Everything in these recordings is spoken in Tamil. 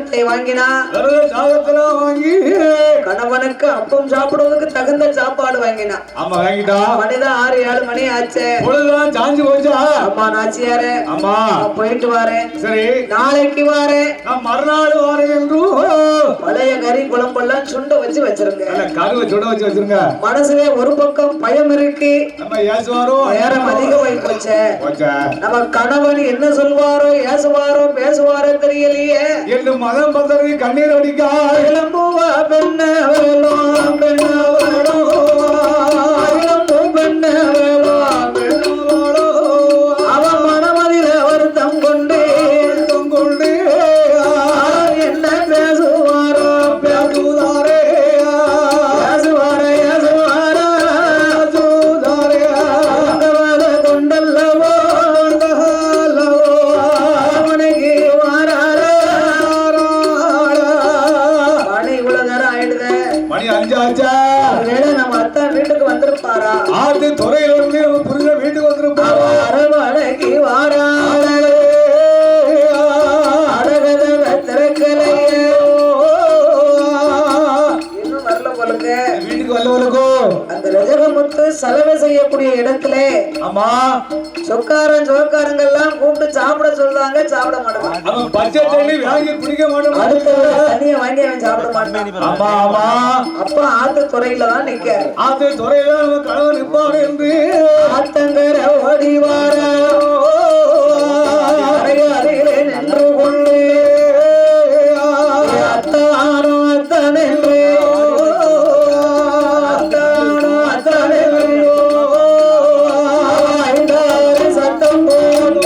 சாதத்தை வாங்கினா வாங்கி கணவனுக்கு அப்பம் சாப்பிடுவதற்கு தகுந்த சாப்பாடு வாங்கினா. ஆமா வாங்கிட்டா. மணிதான் 6-7 மணி ஆச்சு. பொழுதுதான் சாஞ்சு போச்சா. அம்மா நாச்சியாரே, அம்மா போயிட்டு வாரேன். சரி நாளைக்கு வாரேன், நான் மறுநாள் வாரேன் என்று பழைய கறி குழம்பெல்லாம் சுண்ட வச்சு வச்சிருங்க. கருவை சுட வச்சு வச்சிருங்க. மனசுல ஒரு பக்கம் பயம் இருக்கு. நம்ம ஏசுவாரோ நேரம் அதிகமாயி போச்சே. நம்ம கணவன் என்ன சொல்வாரோ ஏசுவாரோ பேசுவாரோ தெரியலையே என்று மதம் பந்தருக்கு கண்ணீர் அடிக்கா. இளம்பூவா பெண்ண வேணும் பெண்ண வேணும் இளம்பூ பெண்ண வேணும் பெண்ண வேணும். அவன் மனமதில வருத்தம் கொண்டு என்ன பேசுவாரோ பேசுவாரே பேசுவாரே பேசுவாரா பேசுவாரே அந்தவள கொண்டல்லவோ அவனுக்கு வாராரா. மணி இவ்வளவு நேரம் ஆயிடுது. மணி 5 ஆச்சா. நம்ம அத்தான் வீட்டுக்கு வந்திருப்பாரா? ஆத்து துறையில இருந்து புரிஞ்ச வீட்டுக்கு வந்திருப்பாரா? அரவணைக்கு வாரா இன்னும் வரல போலுக்கு. வீட்டுக்கு வரலவளுக்கோ அந்த ரஜகமுத்து சலவை செய்யக்கூடிய இடத்துல ஆமா சொக்காரங்க எல்லாம் கூப்பிட்டு சாப்பிட சொல்றாங்க. சாப்பிட மாட்டாங்க. அவன் பச்சை தண்ணி வாங்கி குடிக்க மாட்டான். அடுத்த தண்ணியை வாங்கி அவன் சாப்பிட மாட்டான். ஆமா ஆமா. அப்ப ஆத்து துறையில தான் நிக்க. ஆத்து துறையில அவன் கணவன் நிற்பாரு என்று ஆத்தங்கர ஓடி வாரா அருகிலே நின்று கொள்ளு அத்தானோ அத்தனென்று அத்தானோ அத்தனென்று ஐந்தாறு சத்தம் போடு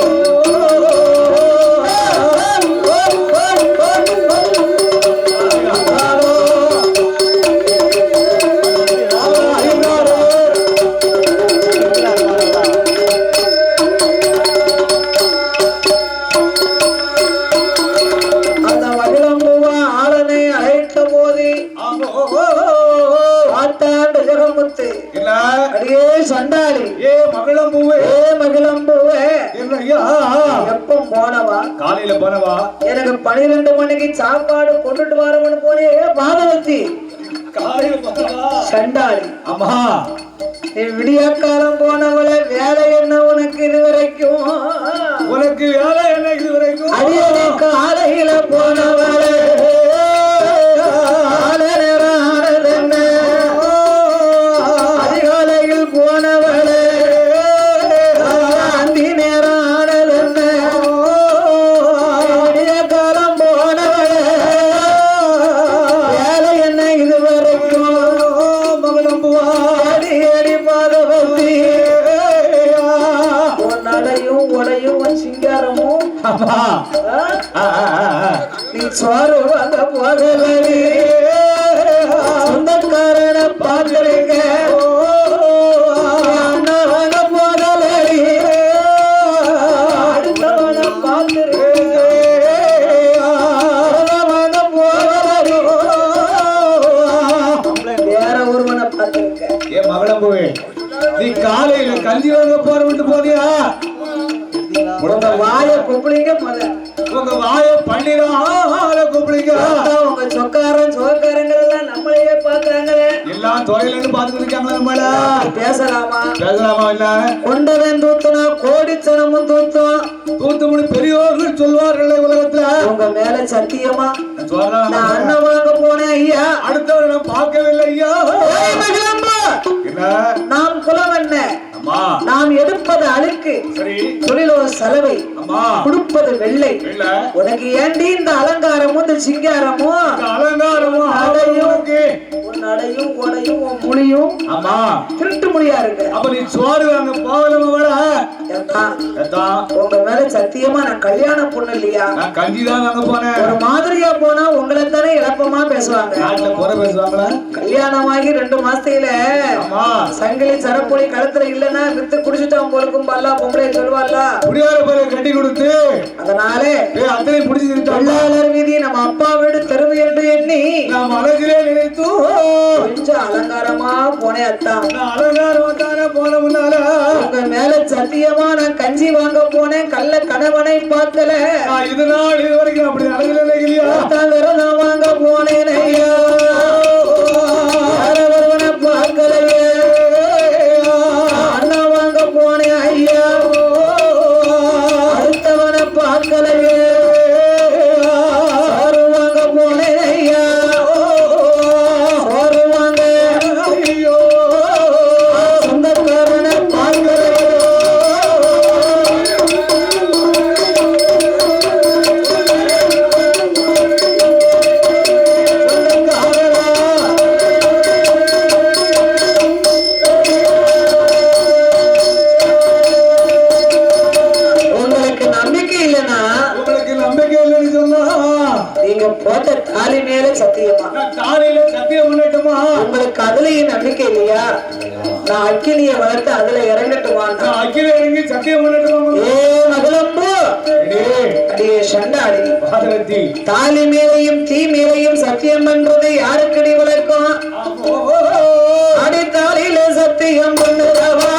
சண்டாளி ஏ மகளம்பூவே ஏ மகளம்பூவே என்னையா எப்ப போனவா? காலையில போனவா? எனக்கு 12 மணிக்கு சாப்பாடு கொண்டுட்டு வரவனு போனே பாதவத்தி. காலையில போனவா சண்டாளி. ஆமா நீ விடியக்காலம் போனவள வேலை என்ன உனக்கு இது வரைக்கும்? உனக்கு வேலை என்ன இது வரைக்கும்? அடியே காலையில போனவள அதிகாலையில் போனவளே அந்தி நேரம் ஆனதென்ன காலம் போனவளே வேலை என்ன இது வரைக்கும்? மகளம்புவாடி அடி பாதவதி நடையும் உடையும் சிங்காரமும் நீ சோறு வாங்க போகலடி சொந்தக்காரனை பார்த்துருங்க வாங்க போகலடி அடுத்தவனை பார்த்துருங்க வாங்க போகலடி வேற ஒருவனை பார்த்துருங்க. ஏ மகளம்பூவே நீ காலையில கஞ்சி வாங்க போற விட்டு போனியா? உங்க வாய கூப்பிடுங்க முதல்ல. உங்க வாய பண்ணிடால கூப்பிடுங்க. உங்க சொக்காரங்க எல்லாம் நம்மளையே பாக்குறாங்களே. எல்லாம் துறையில இருந்து பாத்துட்டு இருக்காங்களா? நம்மள பேசலாமா? பேசலாமா? இல்ல கொண்டவன் தூத்துனா கோடிச்சனமும் தூத்தும். தூத்துக்குடி பெரியோர்கள் சொல்வார்கள் உலகத்துல. உங்க மேல சத்தியமா சொல்றாங்க. நான் அண்ணன் வாங்க போனேன் ஐயா. அடுத்தவரை நான் பார்க்கவில்லை ஐயா. நாம் குலம் என்ன? நாம் எடுப்பது அழுக்கு, தொழிலோ சலவை, கொடுப்பது வெள்ளை. உனக்கு ஏண்டி இந்த அலங்காரமும் இந்த சிங்காரமும்? அலங்காரமும் அடையும் உடையும் உன் மொழியும் திருட்டு மொழியா இருக்கு. அப்ப நீ சோறு வாங்க போகல. உங்க மேல சத்தியமா நான் கல்யாண பொண்ணு இல்லையா? நான் கஞ்சிதான் வாங்க போனேன். ஒரு மாதிரியா போனா உங்களை தானே இழப்பமா பேசுவாங்க. கல்யாணமாகி 2 மாசத்துல சங்கிலி சரப்பொழி கழுத்துல இல்லன்னா வித்து குடிச்சுட்டான் போலுக்கும் பல்லா பொம்பளை சொல்லுவாள்ல. கட்டி கொடுத்து அதனாலே அத்தனை பிடிச்சி தொழிலாளர் வீதி நம்ம அப்பா வீடு தெருவு என்று எண்ணி நாம் அழகிலே நினைத்து கொஞ்சம் அலங்காரமா போனே அத்தான். அலங்காரமா தானே போன முன்னால உங்க உங்க மேல சத்தியமா நான் கஞ்சி வாங்க போனேன், கள்ள கணவனை பார்க்கல. இது நாள் இது வரைக்கும் அப்படி நடக்கல இல்லையா? நான் வாங்க போனேன் ஐயா, ஒருவனை பார்க்கலையே. அண்ணா வாங்க போனேன் ஐயா, அடுத்தவனை பார்க்கலையே. சோறு வாங்க போனேன் ஐயா, சோறு வாங்க ஐயோ, சொந்தக்காரனை பார்க்கலையே. போட்ட தாலி மேல சத்தியமா, தாலியில சத்தியம் பண்ணட்டுமா? உங்களுக்கு அதுலயும் நம்பிக்கை இல்லையா? நான் அக்கினிய வளர்த்து அதுல இறங்கட்டுமா? அக்கில இறங்கி சத்தியம் பண்ணட்டுமா? ஏ மகளம்பு, அடியே சண்டாடி, தாலி மேலையும் தீ மேலையும் சத்தியம் பண்றது யாருக்கடி வளர்க்கும்? அடி தாலியில சத்தியம் பண்ணுறவா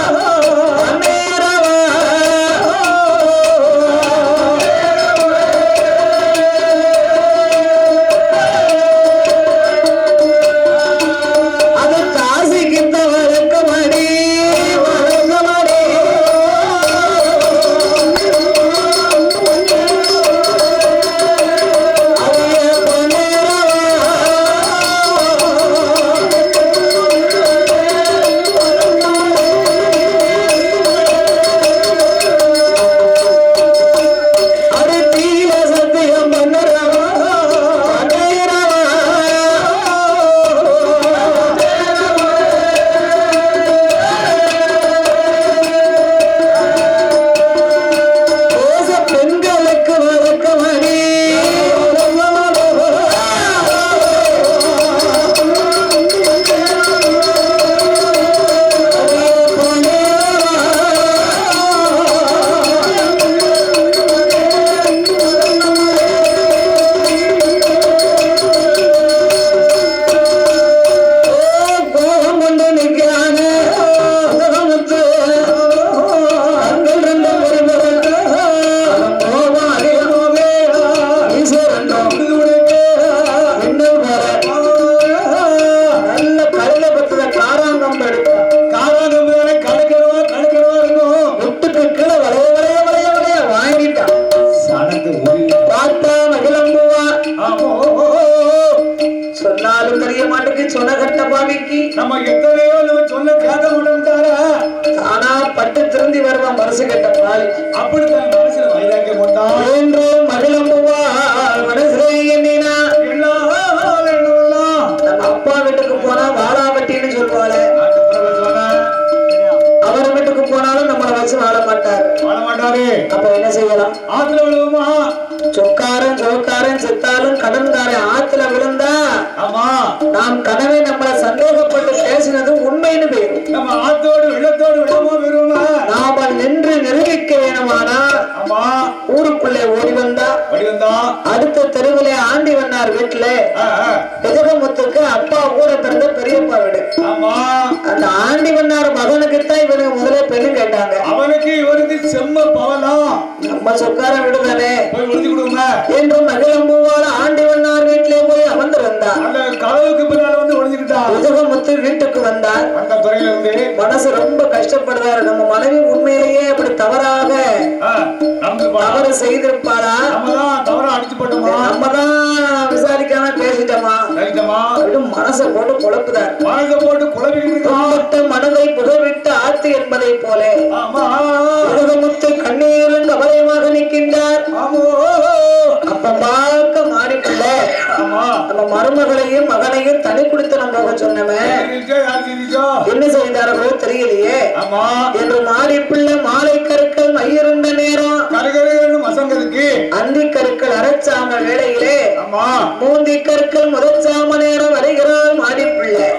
சொக்காரன் சொக்காரன் செத்தாலும் கடன்காரன் ஆத்துல விழுந்தா நாம் கனவை நம்மள சந்தேகப்பட்டு பேசினது உண்மைன்னு பேரும். நம்ம ஆத்தோடு வெள்ளத்தோடு விடமா வருமா? நாம நின்று நிரூபிக்க வேணுமானா ஊருக்குள்ளே ஓடி வந்தா அடுத்த தெருவிலே ஆண்டி வண்ணார் வீட்டுல கஜகமுத்துக்கு அப்பா ஊரை பிறந்த பெரியப்பா வீடு. அந்த ஆண்டி வண்ணார் மகனுக்குத்தான் இவனுக்கு முதல்ல பெண்ணு கேட்டாங்க. அவனுக்கு இவருக்கு செம்ம பவனம் நம்ம சொக்கார விடுதானே என்று மகிழம்பூவால ஆண்டி வண்ணார் வீட்டிலே போய் அமர்ந்திருந்தார். அந்த கதவுக்கு பின்னால் வந்து ஒளிஞ்சுக்கிட்டா கஜகமுத்து வீட்டுக்கு வந்தார். அந்த துறையில இருந்து மனசு ரொம்ப கஷ்டப்படுறாரு. நம்ம மனைவி உண்மையிலேயே அப்படி தவறாக தவறு செய்திருப்பாரா? தவறா அடிச்சு போட்டோமா? நம்மதான் விசாரிக்காம பேசிட்டோமா? மனசை போட்டு குழப்புதார். மனசை போட்டு குழப்பிட்டு மனதை புகவிட்டு ஆத்து என்பதை போல கஜகமுத்து கண்ணீரின் கவலையமாக நிற்கின்றார். அப்ப பார்க்க மாறிக்கல நம்ம மருமகளையும் மகனையும் தனி கொடுத்து நம்ம சொன்னமே என்ன செய்தார்களோ தெரியலையே என்று மாறிப்பிள்ள மாலை கருக்கள் மையிருந்த நேரம் அந்தி கருக்கள் அரைச்சாம வேளையிலே மூந்தி கருக்கள் முதற்சாம நேரம் வருகிறார் மாடிப்பிள்ளை.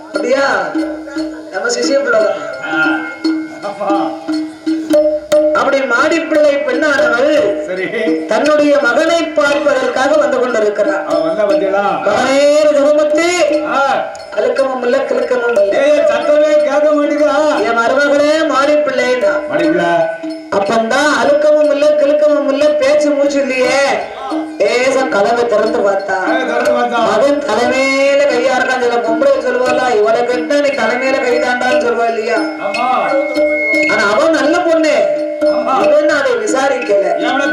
அப்படியா நம்ம சிசிய பிள்ளைதான். அப்படி மாடிப்பிள்ளை பெண்ணானவள் தன்னுடைய மகனை பார்ப்பதற்காக வந்து கொண்டிருக்கிறார். மகனே ஜெகமுத்து அழுக்கமும் இல்ல கிழக்கமும் இல்ல. சத்தமே கேட்க மாட்டேங்கிறா. என் மருமகளே மாறி பிள்ளைன்னா அப்பந்தான் அழுக்கமும் இல்ல கிழக்கமும் இல்ல பேச்சு மூச்சு இல்லையே. தேசம் கதவை திறந்து பார்த்தா மகன் தலைமையில கையா இருக்கான். சில பொம்பளை சொல்லுவாளா இவளை கட்டா நீ தலைமையில கைதாண்டான்னு சொல்லுவா இல்லையா. ஆனா அவன் நல்ல பொண்ணு, இவன் அதை விசாரிக்கல.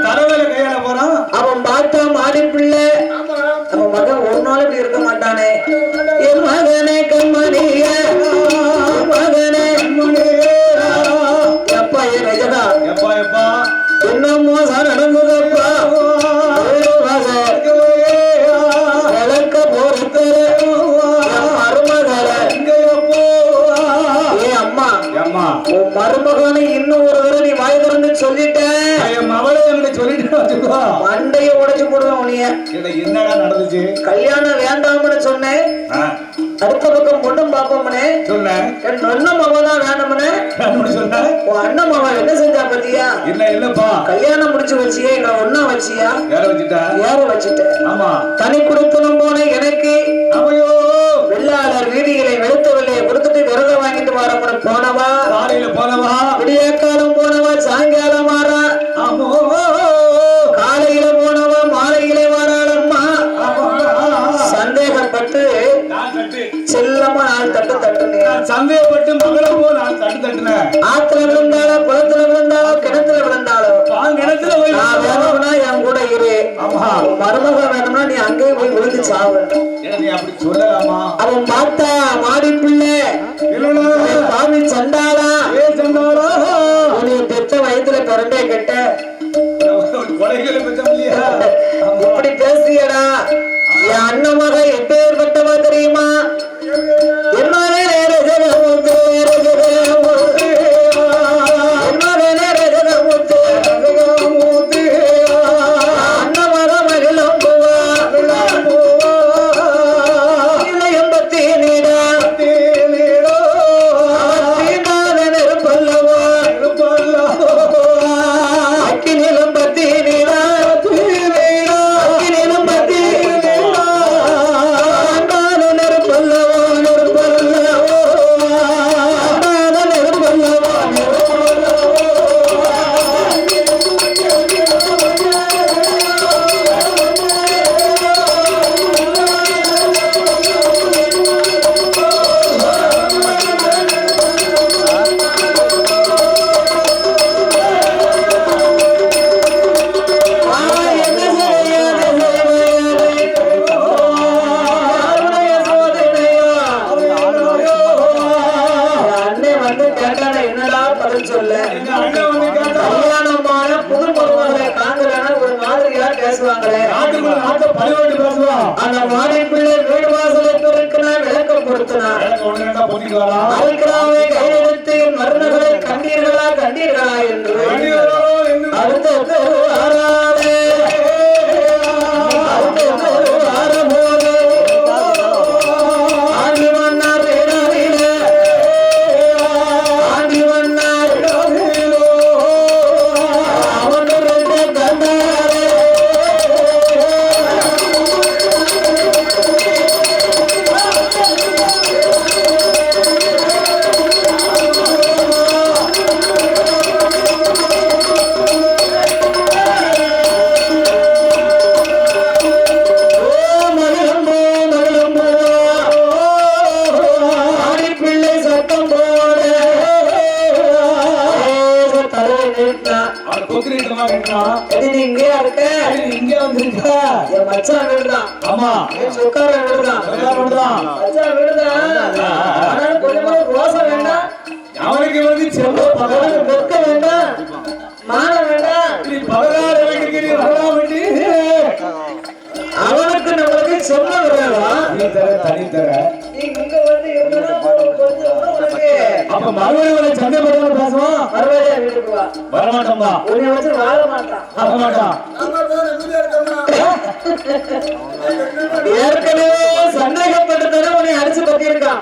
தலைமையில கையால போறான். அவன் பார்த்தா மாடி பிள்ளை, அவன் மகன் ஒரு நாள் இப்படி இருக்க மாட்டானே. என் மகனே கண்மணிய மகனே எப்பா என் ரஜதா என்ன மோசம் நடந்ததப்பா. விளக்க போறது மருமகளை ஏ அம்மா உன் மருமகனை இன்னும் ஒரு தடவை நீ வாய் திறந்து சொல்லிட்ட மண்டைய உடைச்சு போடுவேன் உனிய. நடந்துச்சு கல்யாணம் வேண்டாம்னு சொன்னேன். அடுத்த பக்கம் பொண்ணும் பாப்போம்னே சொன்னேன். அண்ணன் மாமா தான் வேணும்னு சொன்னேன். உன் அண்ணன் மாமா என்ன செஞ்சா பத்தியா? இல்லப்பா கல்யாணம் முடிச்சு வச்சியே எங்களை ஒன்னா வச்சியா? யார வச்சுட்டேன். ஆமா தனி கொடுத்தனும் போன எனக்கு அவையோ வெள்ளாளர் வீதிகளை வெளுத்த வெள்ளையை கொடுத்துட்டு விரதம் வாங்கிட்டு வரப்பட போனவா. காலையில போனவா விடியக்காலம் போனவா சாயங்காலம் வாரா. காலையில போனவா மாலையிலே வாராளம்மா. சந்தேகப்பட்டு செல்லமா நான் தட்டு தட்டுனேன். சந்தேகப்பட்டு மகளை போ நான் தட்டு தட்டுனேன். ஆத்துல விழுந்தாலோ குளத்துல விழுந்தாலோ கிணத்துல விழுந்தாலோ கிணத்துல நான் வேணும்னா என் கூட இரு. மருமக வேணும்னா நீ அங்கேயே போய் விழுந்து சாவு. அப்படி சொல்லலாமா? அவன் பார்த்தா மாடி பிள்ளை பாவி சண்டாளா உன்னை பெற்ற வயதுல பிறந்தே கெட்ட இப்படி பேசியடா. என் அண்ணன் மக எப்பேற்பட்டவா தெரியுமா? என்னவே அண்ணன் மக மகிழம் போவா எம்பத்தி நீடா நெருப்பல்லவா அக்கினிலும் பத்தி நீடா அக்கினிலும் பத்தி நெருப்பல்லவா நெருப்பல்லவோ நெருப்பல்லவா அந்த மாடி பிள்ளை வீடு வாசலை பெருக்கினார் விளக்கம் கொடுத்தனார். கையெழுத்து மருந்துகளை கண்டீர்களா கண்டீர்களா என்று அடுத்த ஆறாவது ஆரம்போது ஆண்டி மன்னார் ஆண்டி மன்னார் அவன் தந்தாரே அவனுக்கு வந்து வெக்க வேண்டாம் மான வேண்டாம் அவனுக்கு நம்மளுக்கு சொல்ல விடுறா தனித்தர இங்க வந்து இருந்தா அப்ப மறுபடியும் சந்தேகப்பட்டு பேசுவோம். மறுபடியும் வீட்டுக்கு வா. வரமாட்டோம்மா. உன்னை வச்சு வாழ மாட்டான். ஏற்கனவே சந்தேகப்பட்டு உன்னை அடிச்சு பத்திருக்கான்.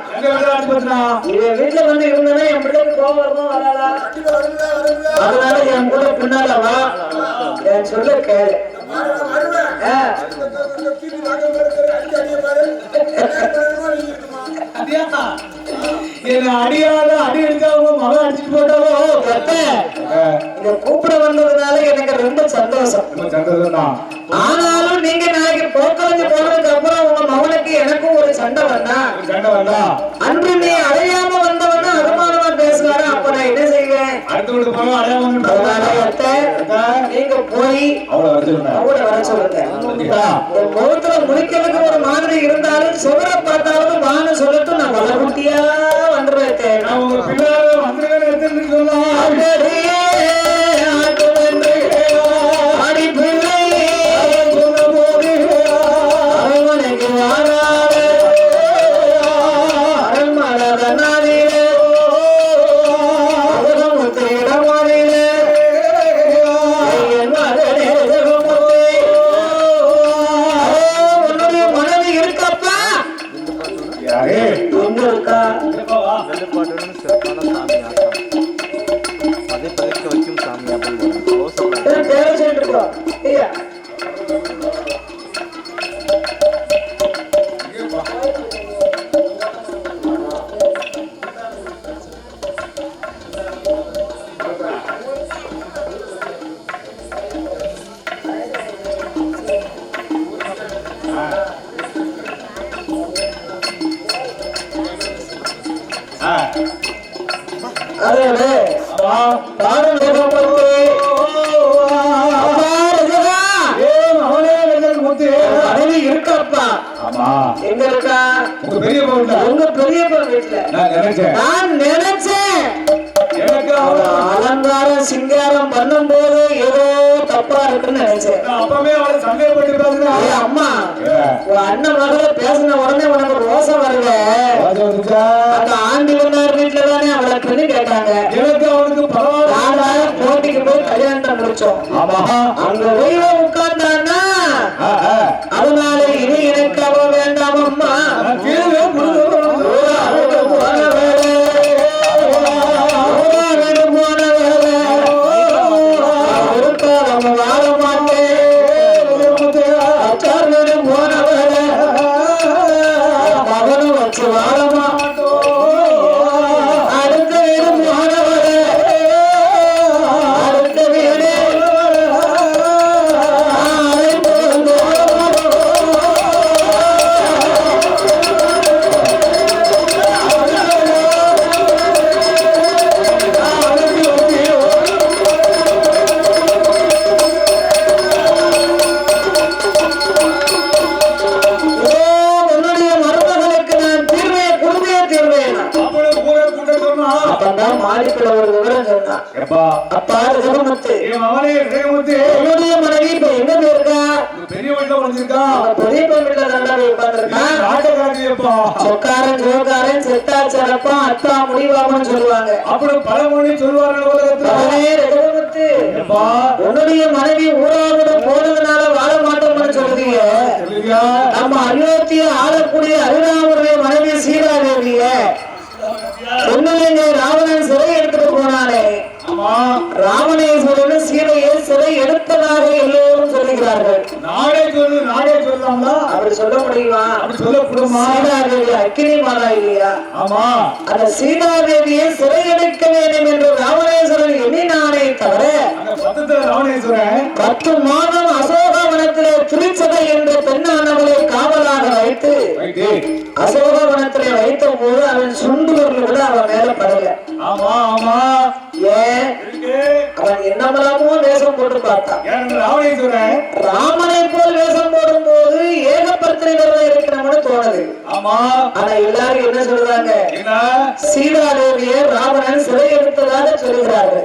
இவன் வீட்டுல வந்து இருந்தனா என் பிள்ளைக்கு கோபம் வரணும் வராதா? அதனால என் கூட பின்னால வா. என் சொல்ல கேளு. என்ன அடியாத அடி எடுக்காம மகன் அடிச்சுட்டு போட்டாவோ இத கூப்பிட வந்ததுனால எனக்கு ரொம்ப சந்தோஷம். ஆனாலும் நீங்க நாளைக்கு போக்கலஞ்சு போனதுக்கு அப்புறம் உங்க மகனுக்கு எனக்கும் ஒரு சண்டை வந்தா அன்று நீ அடையாம வந்தவன அனுமானமா பேசுவாரு. அப்ப நான் என்ன செய்வேன்? நீங்க போய் அவளை வர சொல்லுங்க. முகத்துல முடிக்கிறதுக்கு ஒரு மாதிரி இருந்தாலும் சுவர பார்த்தாவது வான்னு சொல்லிட்டு நான் வளர்குட்டியா வந்துருவேன். அலங்காரம் சிங்காரம் பண்ணும் போது ஏதோ தப்பா இருக்குன்னு நினைச்சேன். அம்மா அண்ணன் மகளை பேசின உடனே உனக்கு ரோசம் வரல. அந்த ஆண்டிவனார் வீட்டுல தானே அவளை பெண்ணு கேட்டாங்க. போட்டிக்கு போய் கல்யாணத்தை முடிச்சோம். அங்க போய் உட்கார்ந்தான்னா அதனால இனி எனக்கு அவ வேண்டாம் அம்மா. உன்னுடைய மனைவி ஊராவோட போனதுனால வாழ மாட்டோம்னு சொல்றீங்க. நம்ம அயோத்திய ஆளக்கூடிய அருணாவுடைய மனைவி சீதாதேவிய ஒண்ணுலேங்க ராவணன் சிறை எடுத்துட்டு போனானே. ராவணேஸ்வரன் சீதையை சிறை எடுத்ததாக எல்லோரும் சொல்லுகிறார்கள். அப்படி சொல்ல முடியுமா? சீதாதேவி அக்கினி மாதா இல்லையா? அந்த சீதாதேவியை சிறை எடுக்க வேண்டும் என்று ராவணேஸ்வரன் எண்ணினானே தவிர 10 மாதம் அசோகவனத்திலே திருச்சதை என்ற பெண்ணானவளை காவலாக வைத்து அசோகவனத்திலே வைத்த போது அவன் சுண்டுவர்கள் கூட அவன் மேல படல. ஏன் அவன் என்னமெல்லாமோ வேஷம் போட்டு பார்த்தான். ராமனை போல் வேஷம் போடும் போது ஏகப்பத்திரிகளை இருக்கிறவனு தோணுது. ஆனா எல்லாரும் என்ன சொல்றாங்க? சீதாதேவியை ராவணன் சிறை எடுத்ததாக சொல்கிறார்கள்.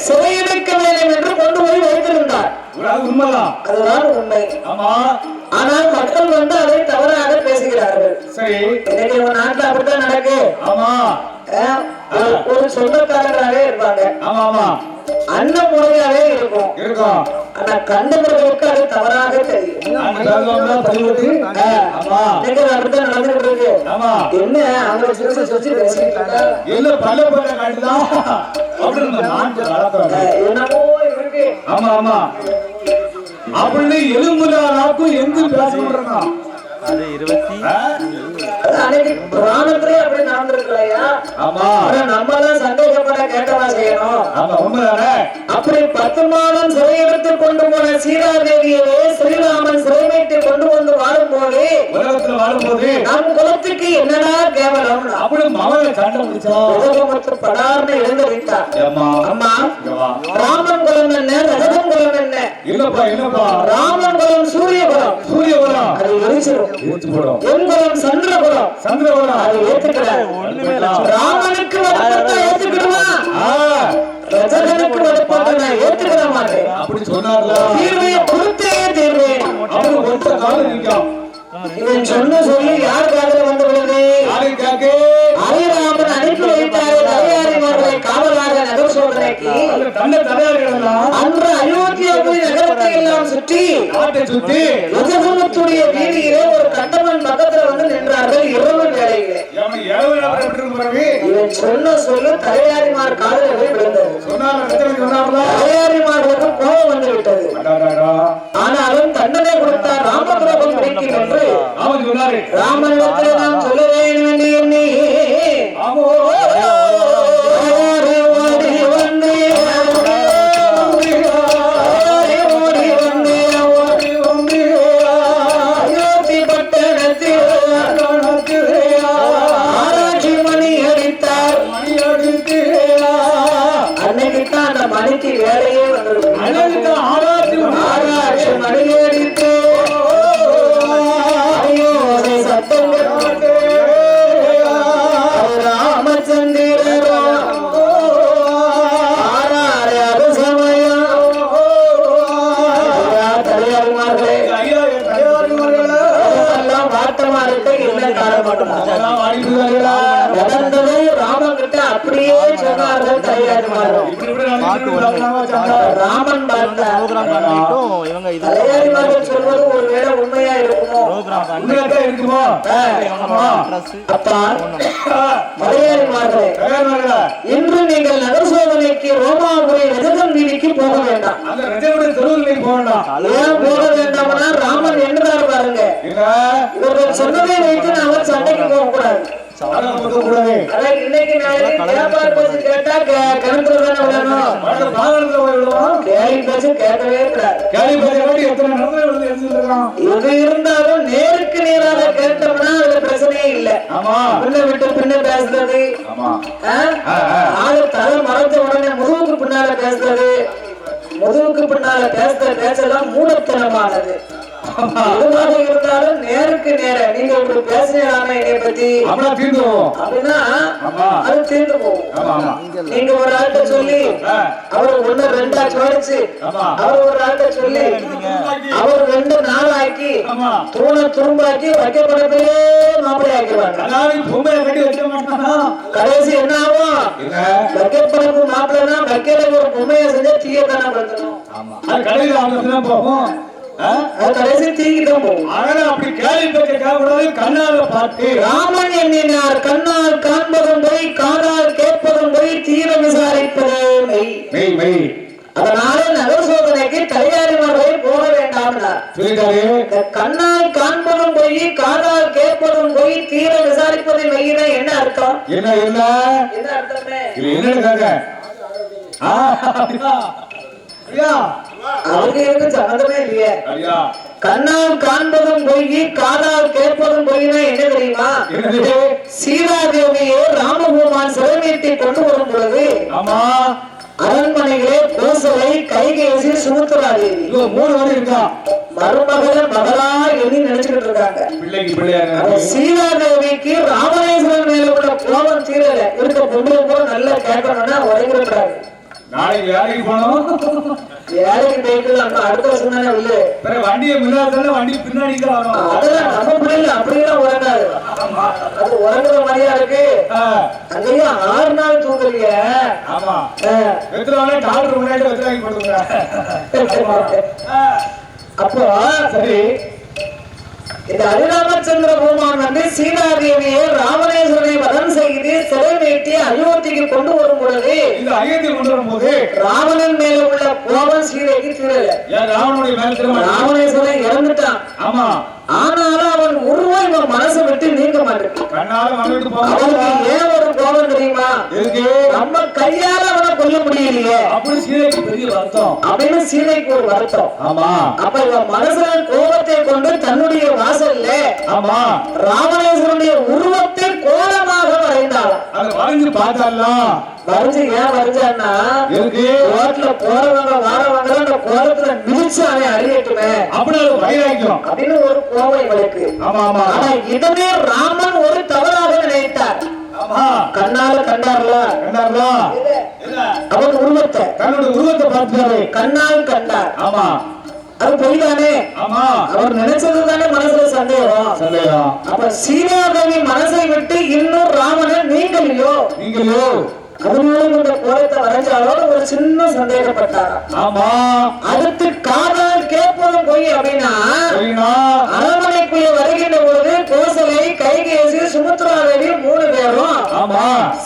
சிறை எடுக்க வேண்டும் என்று கொண்டு போய் வைத்திருந்தார். அதுதான் உண்மை. ஆனால் மக்கள் வந்து அதை தவறாக பேசுகிறார்கள். இன்னைக்கு நாட்டுல அப்படித்தான் நடக்கு. ஒரு சொந்தக்காரராகவே இருப்பாங்க, அண்ணன் முறையாவே இருக்கும். ஆனா கண்டவர்களுக்கு அது தவறாக தெரியும். அப்படித்தான் நடந்துட்டு இருக்கு. என்ன அவங்க சுற்றி பேசிட்டு என்னமோ இருக்கு. அப்படின்னு எலும்புலாக்கும் எங்கு பேச அன்னைக்கு புராணத்திலே அப்படி நடந்திருக்கலையா? ஆமா. நம்ம எல்லாம் சந்தேகப்பட கேட்கவா செய்யணும்? ஆமா, உண்மைதானே? அப்படி 10 மாதம் சிறையெடுத்து கொண்டு போன சீதாதேவியவே ஸ்ரீராமன் சிறைமீட்டு கொண்டு வந்து வாழும்போது உலகத்துல வாழும்போது நம் குலத்துக்கு என்னடா கேவலம் அப்படி மகளை சண்டை முடிச்சா உலகமற்ற படார்னு எழுந்திருந்தார். அம்மா அம்மா, ராமன் குலம் என்ன, ரஜதம் குலம் என்ன? இல்லப்பா இல்லப்பா, ராமன் குலம் சூரிய குலம், சூரிய குலம் அது எரிச்சிடும். ஊத்து போடும். என் குலம் சந்திர குலம், சந்திர குலம் அது ஏத்துக்கிறார். ராமனுக்கு வடப்பட்டா ஏத்துக்கிடுவான், ரஜதனுக்கு வடப்பட்டா நான் ஏத்துக்கிட மாட்டேன். அப்படி சொன்னார்ல, தீர்வையை கொடுத்தே தீர்வேன். அவரு ஒத்த காலம் நிற்கும். இவன் சொன்ன சொல்லி யார் காதல வந்து விடுது? யாரை கேக்கு? அரிராமன் அனுப்பி வைத்தாரு தலையாரி மகளை காவலாக நகர் சோதனைக்கு. தன்னை தலையாரிகளெல்லாம் அன்று அயோத்தியாவுடைய நகரத்தை எல்லாம் சுற்றி நாட்டை சுத்தி ரஜகுலத்துடைய வீதியிலே ஒரு கண்டவன் பக்கத்துல வந்து நின்றார்கள் இரவு வேளையிலே. இவன் சொன்ன சொல்லு தலையாரிமார் காதல விழுந்தது. தலையாரிமார்களுக்கு கோபம் வந்து விட்டது. ஆனாலும் தண்டனை கொடுத்தார். ராமதுரோகம் கிடைக்கும் என்று ராமனிடத்திலே நாம் சொல்ல வேண்டும் எண்ணி மணிக்கு வேலையே வந்திருக்கு. ஆராய்ச்சி மணி அடித்து ராமச்சந்திரோ ஆராய அது சமயம் தலையாரிமார்களே எல்லாம் வாட்டமா இருக்க என்ன காரணம் நடந்ததை ராமன் கிட்ட அப்படியே சொன்னார்கள் தலையாரிமார்கள். ராமன் தலையாரிமார்கள் சொல்வது ஒருவேளை உண்மையா இருக்குமோ? அப்பா தலையாரிமார்களே, இன்று நீங்கள் நகர் சோதனைக்கு ரோமாபுரி ரஜதம் வீதிக்கு போக வேண்டாம். ஏன் போக வேண்டாம்னா ராமன் என்னதான் பாருங்க, இவர்கள் சொன்னதை வைத்து நாம சண்டைக்கு போக கூடாது. இன்னைக்கு வியாபார பேச்சு கேட்டா கிணத்துல தானே விடணும். கேள்வி பேச்சு கேட்கவே கூடாது. எது இருந்தாலும் நேருக்கு நேராக கேட்டோம்னா அதுல பிரச்சனையே இல்லை. பின்ன விட்டு பின்ன பேசுறது, ஆளு தலை மறைச்ச உடனே முதுகுக்கு பின்னால பேசுறது, முதுகுக்கு பின்னால பேசுற பேச்செல்லாம் மூலத்தனமானது. எதுவாக இருந்தாலும் நேருக்கு நேர நீங்க இப்படி பேசுறாங்க என்னை பத்தி அப்படின்னா அது தீர்ந்து போகும். நீங்க ஒரு ஆள்கிட்ட சொல்லி அவர் 1 2 சோடிச்சு, அவர் ஒரு ஆள்கிட்ட சொல்லி அவர் 2 4 ஆக்கி தூண துரும்பாக்கி வைக்கப்படத்தையே மாப்பிள்ளை ஆக்கிடுவாங்க. கடைசி என்ன ஆகும்? வைக்கப்படப்பு மாப்பிள்ளைனா வைக்கல ஒரு பொம்மையை செஞ்சு தீயத்தான படுத்தணும். கடைசி தீங்கிதான் போகும். அப்படி கேள்வி பேச்சு கண்ணால பார்த்து ராமன் எண்ணினார், கண்ணால் காண்பதும் போய் காதால் கேட்பதும் போய் தீர விசாரிப்பதே மெய். அதனால நகர் சோதனைக்கு தலையாரிமார்களை போக வேண்டாம். கண்ணால் காண்பதும் போய் காதால் கேட்பதும் போய் தீர விசாரிப்பதை மெய்யினா என்ன அர்த்தம்? என்ன அர்த்தமே அவங்களுக்கு சம்மந்தமே இல்லையே. கண்ணால் காண்பதும் பொய் காதால் கேட்பதும் பொய்னா என்ன தெரியுமா? சீதாதேவியை ராமபூமான் சிறைமீட்டி கொண்டு வரும் பொழுது அரண்மனைகளே கோசலை கைகேசி சுமுத்திராதேவி 3 வரை இருக்கா மருமகள மகளா எண்ணி நினைச்சுக்கிட்டு இருக்காங்க. சீதாதேவிக்கு ராமேஸ்வரன் மேல உள்ள கோபம் தீரல. இருக்க பொண்ணு போல நல்லா கேட்கணும்னா உரைகிறாங்க. நாளைக்கு வேலைக்கு போனோம், வேலைக்கு போயிட்டு அடுத்த வருஷம் தானே இல்லை. வண்டியை முன்னாடி வண்டி பின்னாடி அதெல்லாம் நம்ம பிள்ளைங்க அப்படியெல்லாம் உறங்காது. அது உறங்குற மாதிரியா இருக்கு. அங்கேயும் 6 நாள் தூங்கலைய. ஆமா, டாக்டர் முன்னாடி வச்சு கொடுத்துருங்க. அப்போ சரி, இந்த அரிராமச்சந்திர பூமான் வந்து சீதாதேவியை ராமேஸ்வரனை வதம் செய்து சிறை வைத்து அயோத்திக்கு கொண்டு வரும் பொழுது ராவணன் மேல உள்ள கோபம் சீதைக்கு தீரல. ராமேஸ்வரன் இறந்துட்டான். ஆனாலும் அவன் உருவம் இவன் மனசு விட்டு நீங்க மாட்டேன். கண்ணால மண்ணிட்டு அவனுக்கு ஏன் ஒரு கோபம் தெரியுமா? நம்ம கையால அவனை கொல்ல முடியலையே, அப்படி சீதைக்கு பெரிய வருத்தம் அப்படின்னு சீதைக்கு ஒரு வருத்தம். ஆமா. அப்ப இவன் மனசுல கோபத்தை கொண்டு தன்னுடைய வாசல்ல ஆமா ராவணேஸ்வரனுடைய உருவத்தை கோலமாக வரைந்தாளாம். அதை வரைஞ்சு பார்த்தாலாம். வரைஞ்சு ஏன் வரைஞ்சான்னா, ரோட்ல போறவங்க வாரவங்க அந்த கோலத்துல மிதிச்சு அவன் அறியட்டுமே அப்படின்னு ஒரு கோபம் இவளுக்கு. ஆனா இதுவே ராமன் ஒரு தவறாக நினைத்தார். கண்ணால கண்டார்ல அவன் உருவத்தை, தன்னுடைய உருவத்தை பார்த்தாரு, கண்ணால் கண்டார். ஆமா, அது பொய்தானே. அவர் நினைச்சதுதானே மனசுல சந்தேகம். அப்ப சீதாதேவி மனசை விட்டு இன்னும் ராமனை நீங்களையோ அவங்களும் இந்த கோலத்தை வரைஞ்சாலும் ஒரு சின்ன சந்தேகப்பட்டாரா. ஆமா, அடுத்து காதல் கேட்பதும் பொய் அப்படின்னா அரண்மனைக்குள்ள வருகின்ற பொழுது கோசலை, கைகேசி, சுமித்ராதேவி 3 பேரும்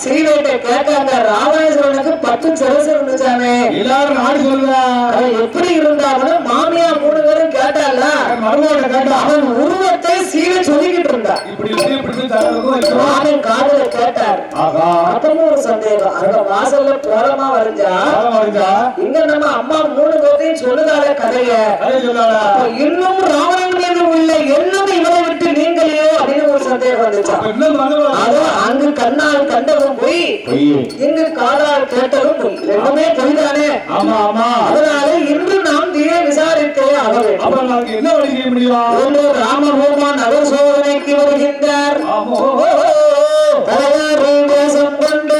சீதையை கேட்டாங்க, ராவணேஸ்வரனுக்கு 10 சிரசு இருந்துச்சாமே, எல்லாரும் நாடு சொல்லுவாங்க எப்படி இருந்தாலும் மாமியா 3 பேரும் கேட்டால அவன் உருவத்தை சீதை சொல்லிக்கிட்டு இருந்தா. ராமன் காதலை கேட்டார். அப்பவும் ஒரு சந்தேகம். அந்த வாசல்ல கோலமா வரைஞ்சா இங்க நம்ம அம்மா 3 பேரையும் சொல்லுதால கதைய, இன்னும் ராவணன் மீது உள்ள எண்ணம் இவரை விட்டு நீங்களையோ அப்படின்னு ஒரு சந்தேகம் வந்துச்சா. அங்கு கண்ணால் கண்டதும் போய், இங்கு காதால் கேட்டதும் போய், ரெண்டுமே பொய்தானே. அதனால இன்று நாம் தீர விசாரித்தே ஆக வேண்டும். என்ன வழி செய்ய முடியும்? ராமபூமான் அவர் சோதனைக்கு வருகின்றார். தேசம் கொண்டு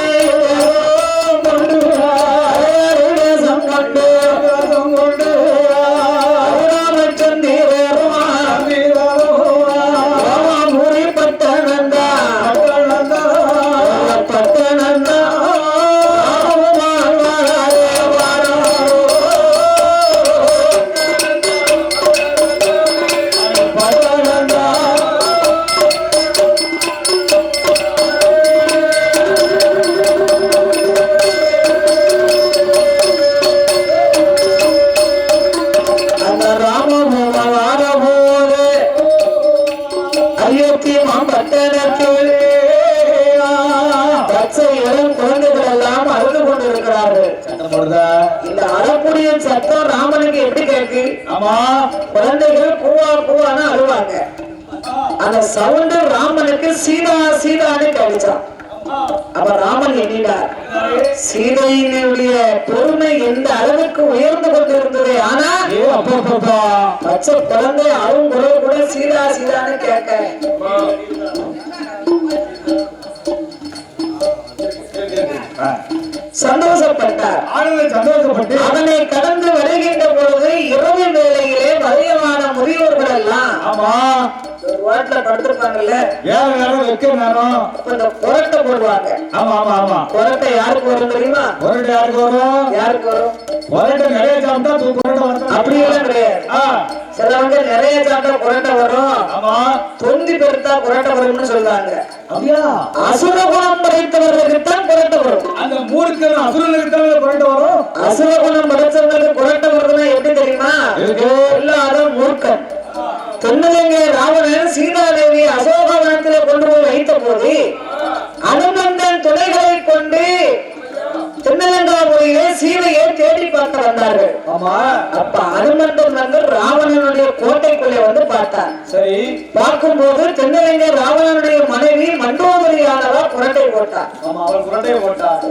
இந்த அறக்கூடிய சத்தம் ராமனுக்கு எப்படி கேக்கு? குழந்தைகள் கூவா கூவான்னு அழுவாங்க. அந்த சவுண்ட் ராமனுக்கு சீதா சீதான்னு கழிச்சான். அப்ப ராமன் எண்ணினார், சீதையினுடைய பொறுமை எந்த அளவுக்கு உயர்ந்து கொண்டிருந்தது. ஆனா பச்சை குழந்தை அழும் குரல் கூட சீதா சீதான்னு கேட்க சந்தோஷப்பட்டார். அதனை கடந்து வருகின்ற பொழுது இரவு வேளையிலே மதியமான முதியோர்கள் எல்லாம் ஒரு வாட்டில படுத்திருப்பாங்கல்ல, புரட்டை போடுவாங்க. புரட்டை யாருக்கு வரும் தெரியுமா? யாருக்கு வரும்? அப்படியெல்லாம் கிடையாது. சிலவங்க நிறைய சாப்பிட்டா புரட்டை வரும், தொந்தி பெருத்தா புரட்டை வரும்னு சொல்றாங்க. அசுரகுணம் படைத்தவர்களுக்கு தான் புரட்டை வரும். அந்த மூருக்கு அசுரகுணம் வரும். அசுரகுணம் படைத்தவர்களுக்கு புரட்டை வருதுன்னா எப்படி தெரியுமா? எல்லாரும் மூர்க்கம். தென்னலங்கை ராவணன் சீதாதேவி அசோகவனத்தில் கொண்டு போய் வைத்த போது அனுமந்தன் துணைகளை கொண்டு தென்னலங்காபுரியிலே சீதையை தேடி பார்க்க வந்தார்கள். அப்ப அனுமந்தன் வந்து ராவணனுடைய கோட்டைக்குள்ளே வந்து பார்த்தார். சரி, பார்க்கும்போது தென்னலங்கை ராவணனுடைய மனைவி மண்டோதரியானவா புரட்டை போட்டார்.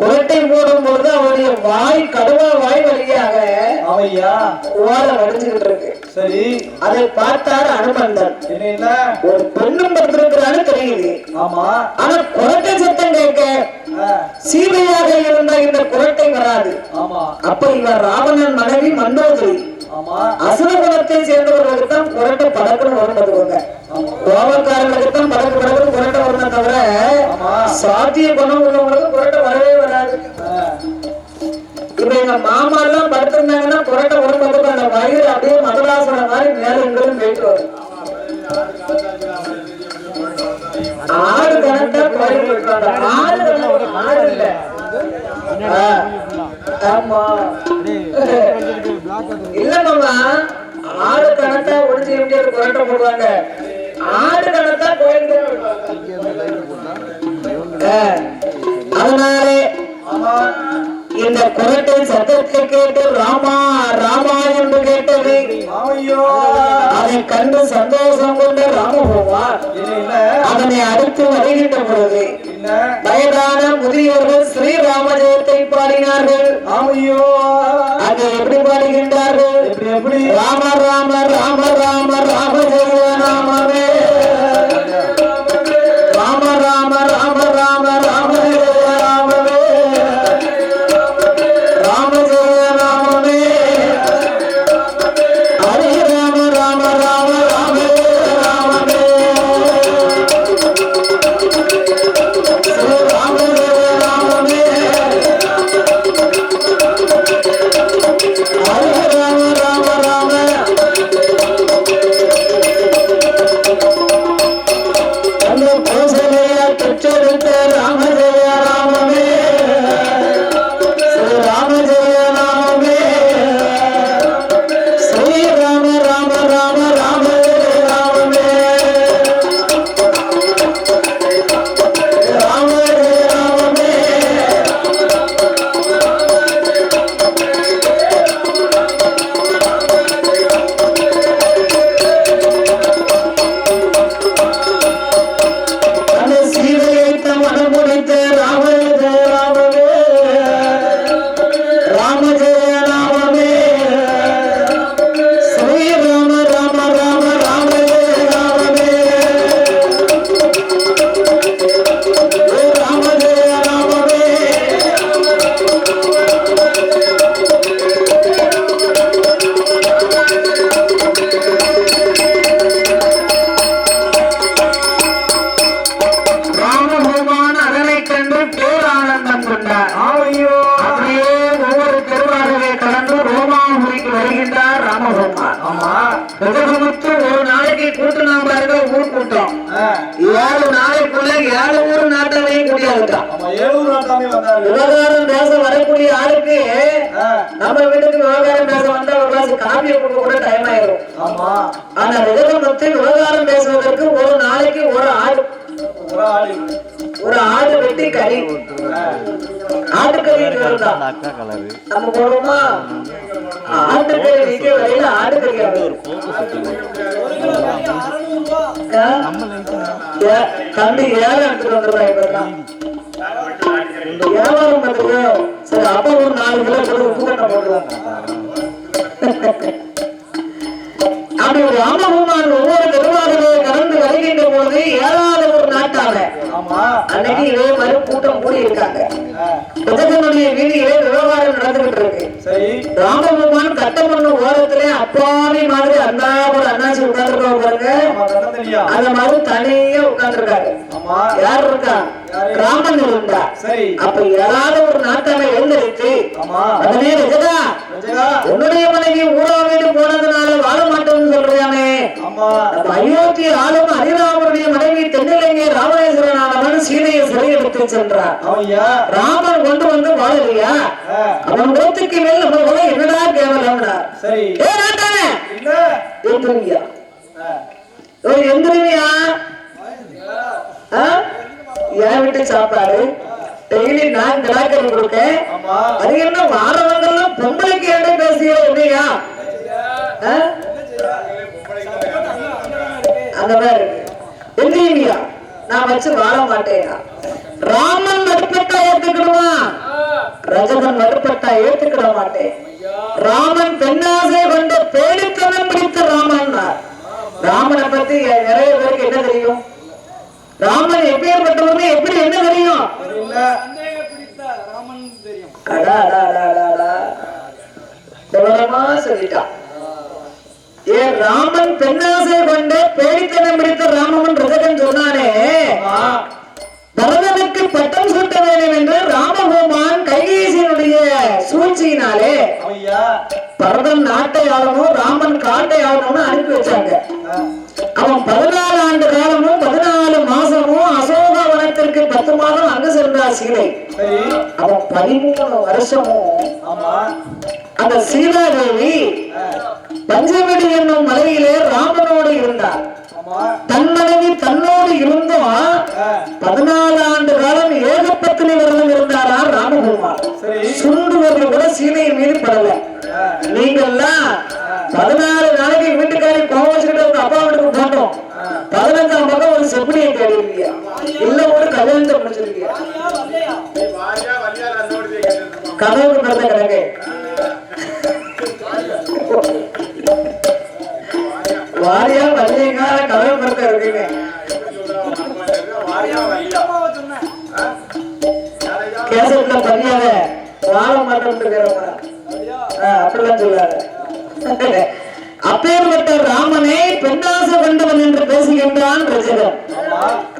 புரட்டை போடும் போது அவருடைய வாய் கடுவா வாய் வழியாக ஓர வடிச்சுக்கிட்டு இருக்கு. சரி, அதை பார்த்தார் அனுமந்தன். ஒரு பெண்ணும் படுத்திருக்கிறான்னு தெரியுது. ஆனா குரட்டை சத்தம் கேட்க சீதையாக இருந்த இந்த குரட்டை வராது. அப்ப இவர் ராவணன் மனைவி மண்டோதரி அசுரகுணத்தை சேர்ந்தவர்களுக்கு தான் குரட்டை படக்குன்னு வரும்போதுங்க. கோபக்காரர்களுக்கு தான் படக்கு படக்குன்னு குரட்டை வரணும் தவிர சாத்திய குணம் உள்ளவங்களுக்கு குரட்டை வரவே வராது. இப்ப எங்க மாமா எல்லாம் படுத்திருந்தாங்கன்னா குரட்டை வரும்போது அந்த வயிறு அப்படியே மதராசன மாதிரி மேல எங்களும் போயிட்டு வரும். ஆறு கணக்கா கோயில் இருக்காங்க. ஆறு இல்ல. ஆமா இல்ல மாமா, ஆறு கணக்கா ஒடிச்சு எப்படி குரட்டை போடுவாங்க. ஆறு கணக்கா அதனாலே இந்த குரட்டை சத்தத்தை கேட்டு ராமா ராமா என்று கேட்டது. அதை கண்டு சந்தோஷம் கொண்ட ராமபகவான் அதனை அடுத்து வருகின்ற பொழுது வயதான முதியோர்கள் ஸ்ரீராம ஜெயத்தை பாடினார்கள். அதை எப்படி பாடுகின்றார்கள்? ராம ராம ராம ராம ராம ஜெய ராமவே, ராம ராம ராம ராம ராம ஜெய ராமவே, ராம ஜெய ராமவே, ஹரி ராம ராம ராம ராம ஜெய ராமவே, ஸ்ரீ ராம ஜெய ராமவே, ஹரி ராம ராம ராம. அந்த கோசலையால் பெற்றெடுத்த ராம ஜெய ராமவே, ஸ்ரீ ராம ஜெய ராமவே, ஸ்ரீ ராம ராம ராம ராம ஜெய ராமவே, ராம ஜெய ராமவே. அந்த சீதையை மனம் முடித்த ராம ஜெய ராமவே, ராம ஜெய ராமவே, ஸ்ரீ ராம ராம ராம ராம ஜெய ராமவே, ராம ஜெய ராமவே. ராமபகவான் அதனை கண்டு பேரானந்தம் கொண்டார். அப்படியே ஒவ்வொரு தெருவாகவே கடந்து ரோமாபுரிக்கு வருகின்றார் ராமபகவான். கஜமுத்து ஒரு நாளைக்கு கூட்டம் பாருங்க, ஊர் கூட்டம் 7 நாளைக்குள்ள 7 ஊர் நாட்டமையும் கூட்டியாதான். விவகாரம் பேச வரக்கூடிய ஆளுக்கு நம்ம வீட்டுக்கு விவகாரம் பேச வந்தா ஒரு கிளாஸ் காபியை கொடுக்க கூட டைம் ஆயிரும். ஆனா விவகாரத்தை விவகாரம் பேசுவதற்கு ஒரு நாளைக்கு ஒரு ஆடு வெட்டி கறி, ஆட்டுக்கறி நம்ம போடுவோமா? ஆட்டுக்கறி விற்க வரையில ஆட்டுக்கறி தம்பி ஏழை எடுத்துட்டு வந்துருவாங்க. வியாபாரம் பண்ணுறோம் சரி, அப்ப ஒரு 4 கிலோ உப்பு கட்ட போடுவாங்க. அப்படி ராமபகவான் ஒவ்வொரு நிர்வாகத்தை கடந்து வருகின்ற போது 7வது ஒரு நாட்டாக அன்னைக்கு இதே மாதிரி கூட்டம் கூடி இருக்காங்க. புத்தகனுடைய வீதியிலே விவகாரம் நடந்துகிட்டு இருக்கு. ராமபகவான் கட்டமண்ணு ஓரத்திலே அப்பாவி மாதிரி ஒரு அண்ணாச்சி உட்கார்ந்துருக்காங்க பாருங்க. அந்த மாதிரி தனியே உட்கார்ந்துருக்காரு. யார் இருக்கா? ராமன் இருந்தா. அப்ப 7வது ஒரு நாட்டாக எழுந்திருக்கு. உடனே ரஜகா, உன்னுடைய மனைவி ஊரா வீடு போனதுனால வாழ மாட்டோம்னு சொல்றானே. அயோத்தி ஆளும் ஹரிராமனுடைய மனைவி தென்னிலங்கை ராமேஸ்வரனானவன் சீதையை சிறை எடுத்து சென்றார். ராமன் கொண்டு வந்து வாழலையா? அவன் கோத்துக்கு மேல் நம்ம கூட என்னடா கேவலம்னா எந்திரியா, எந்திரியா, என் வீட்டு சாப்பாடு டெய்லி நான் கிடாக்கறி கொடுக்கேன். அது என்ன வாரவங்கெல்லாம் பொம்பளைக்கு என்ன பேசிய இல்லையா? அந்த மாதிரி எந்திரியா, நான் வச்சு வாழ மாட்டேன். ராமன் நடுப்பட்டா ஏத்துக்கிடுவா, ரஜகன் நடுப்பட்டா ஏத்துக்கிட மாட்டேன். ராமன் பெண்ணாசை கொண்ட பேடித்தனம் பிடித்த ராமன். ராமனை பத்தி நிறைய பேருக்கு என்ன தெரியும்? ராமன் எப்பேற்பட்டவங்க எப்படி என்ன தெரியும்? சொல்லிட்டான். ஏன் ராமன் பெண்ணாசை கொண்டு பேடித்தனம் பிடித்த ராமன் ரஜகன் சொன்னானே, பரதனுக்கு பட்டம் சூட்ட வேண்டும் என்று ராமபகவான் கைகேசியினுடைய சூழ்ச்சியினாலே பரதன் நாட்டை ஆளணும், ராமன் காட்டை ஆளணும்னு அனுப்பி வச்சாங்க. அவன் 14 ஆண்டு காலமும் 14 மாசமும் அசோக வனத்திற்கு 10 மாதம் அங்கு சென்றார் சீதை. அவன் 13 வருஷமும் அந்த சீதாதேவி பஞ்சவடி என்னும் மலையிலே ராமனோடு இருந்தார். தன் மனைவி தன்னோடு 14 ஆண்டு காலம் ஏகப்பத்தினி விரதம் இருந்தாரா ராமபெருமான். சுண்டுவர்கள் கூட சீதையின் மீது படல. நீங்கெல்லாம் 14 நாளைக்கு வீட்டுக்காரி கோவம் வச்சுக்கிட்டு உங்க அப்பா வீட்டுக்கு போட்டோம். 15ஆம் பக்கம் ஒரு செப்பனியை கேடுவீங்க, இல்ல ஒரு கல்யாணத்தை முடிச்சிருக்கீங்க. கதவுக்கு பிறந்த கிடக்கு வாரியா வல்லியங்க கதவு பிறந்த இருக்கீங்க. கேசட்ல பண்ணியாத வாழ மாட்டோம் அப்படிலாம் சொல்லாத. அப்பேற்பட்ட ராமனை பெண்ணாசை கொண்டவன் என்று பேசுகின்றான் ரஜகன்.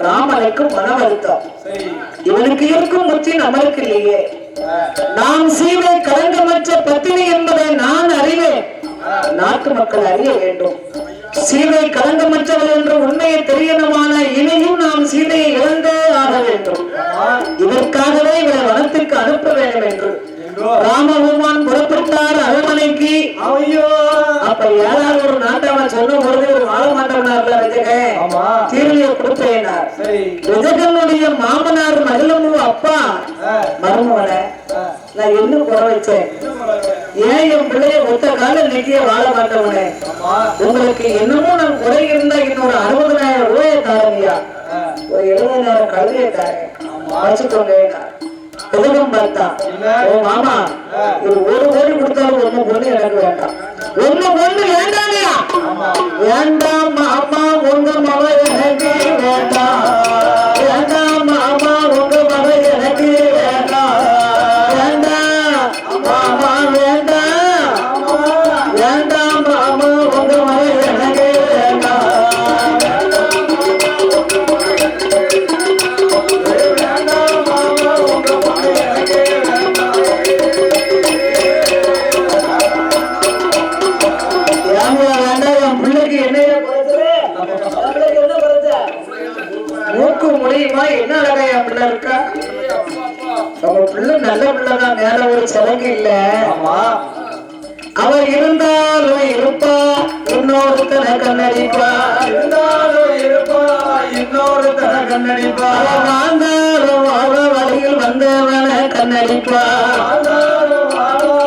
ராமனுக்கு மன வருத்தம், இவனுக்கு இருக்கும் முற்றி நம்மளுக்கு இல்லையே. நாம் சீதை களங்கமற்ற பத்தினி என்பதை நான் அறிவேன், நாட்டு மக்கள் அறிய வேண்டும். சீதை களங்கமற்றவள் என்று உண்மையை தெரியணுமான இனியும் நாம் சீதையை இழந்தே ஆக வேண்டும். இதற்காகவே இவரை வனத்திற்கு அனுப்ப வேண்டும் என்று ராமபெருமான் புறப்பட்டார் அரண்மனைக்கு. அப்ப யாராவது ஒரு நாட்டவன் சொன்ன பொழுது ஒரு வாழ மாட்டவனார்ல ரஜகன் தீர்வையை கொடுப்பேனார். ரஜகனுடைய மாமனார் மகிழமு அப்பா மருமவன நான் என்ன குறை வச்சேன், ஏன் என் பிள்ளைய ஒத்த கால நிக்கிய வாழ மாட்டவனே, உங்களுக்கு என்னமோ நான் குறை இருந்தா இன்னொரு 60,000 ரூபாயை தாரங்கயா, ஒரு 70,000 கல்வியை தாரேன் வச்சுக்கோங்க. உலகம் பார்த்தா ஓ மாமா இது 1 கோடி கொடுத்தாலும் 1 பொண்ணு எனக்கு வேண்டாம், 1 பொண்ணு வேண்டாமையா, வேண்டாம் மாமா உங்க மக எனக்கு வேண்டாம், வேண்டாம் மாமா உங்க மக எனக்கு வேண்டாம், வேண்டாம் மாமா வேண்டாம், வேண்டாம் மாமா உங்க மக எனக்கு வேண்டாம். முடியுமா என்ன அழகா என் பிள்ளை இருக்கா, அவங்க பிள்ளை நல்ல பிள்ளைதான், மேல ஒரு சடங்கு இல்ல. அவ இருந்தாலும் இருப்பா இன்னொருத்தனை கண்ணடிப்பா, இருந்தாலும் இருப்பா இன்னொருத்தனை கண்ணடிப்பா, வாழ்ந்தாலும் அவ வழியில் வந்தவனை கண்ணடிப்பா,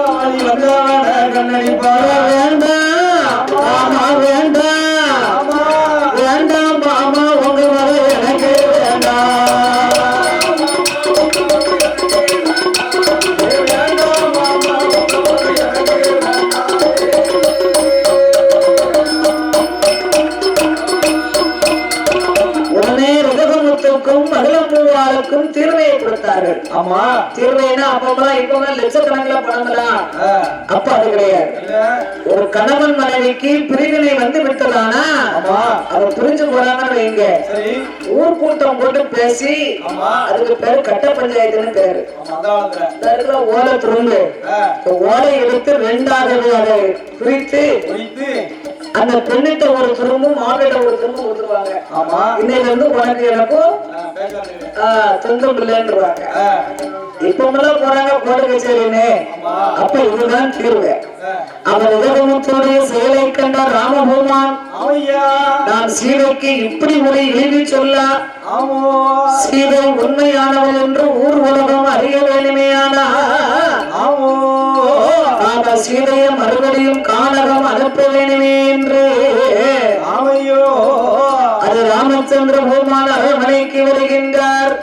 வழி வந்தவனை கண்ணடிப்பா. வேண்டாம் ஆமா வேண்டாம், வேண்டாம் மாமா உங்க வர எனக்கு வேண்டாம். உடனே ரதகமுத்துக்கும் மகிழம்பூவாளுக்கும் தீர்வையை கொடுத்தார்கள். ஆமா தீர்வைனா அப்பெல்லாம் இப்பெல்லாம் லட்சக்கணக்கில் பணங்களாம், அப்ப அது கிடையாது. ஒரு கணவன் மனைவிக்கு பிரிவினை வந்து விட்டதானா அவர் பிரிஞ்சு போறாங்கன்னு வைங்க, ஊர் கூட்டம் போட்டு பேசி அதுக்கு பேரு கட்ட பஞ்சாயத்துன்னு பேரு. ஓலை துரும்பு ஓலை எடுத்து 2ஆகவே அதை பிரித்து அந்த பெண்ணிட்ட ஒரு துரும்பும் மாவிட்ட ஒரு துரும்பும் கொடுத்துருவாங்க. இன்னைக்கு வந்து உனக்கு எனக்கும் சொந்தம் இல்லைன்றாங்க. இப்பமெல்லாம் போறாங்க கோட்டை கச்சேரின்னு, அப்ப இதுதான் தீர்வு. அவர் உலகமுத்தோடைய செயலை கண்ட ராமபெருமான் நான் சீதைக்கு இப்படி ஒரு இழிவு சொல்ல, சீதை உண்மையானவள் என்று ஊர் உலகம் அறிய வேண்டுமையான சீதையை மறுபடியும் கானகம் அனுப்ப வேண்டுமே என்று அது ராமச்சந்திர பெருமான் அரண்மனைக்கு வருகின்றார்.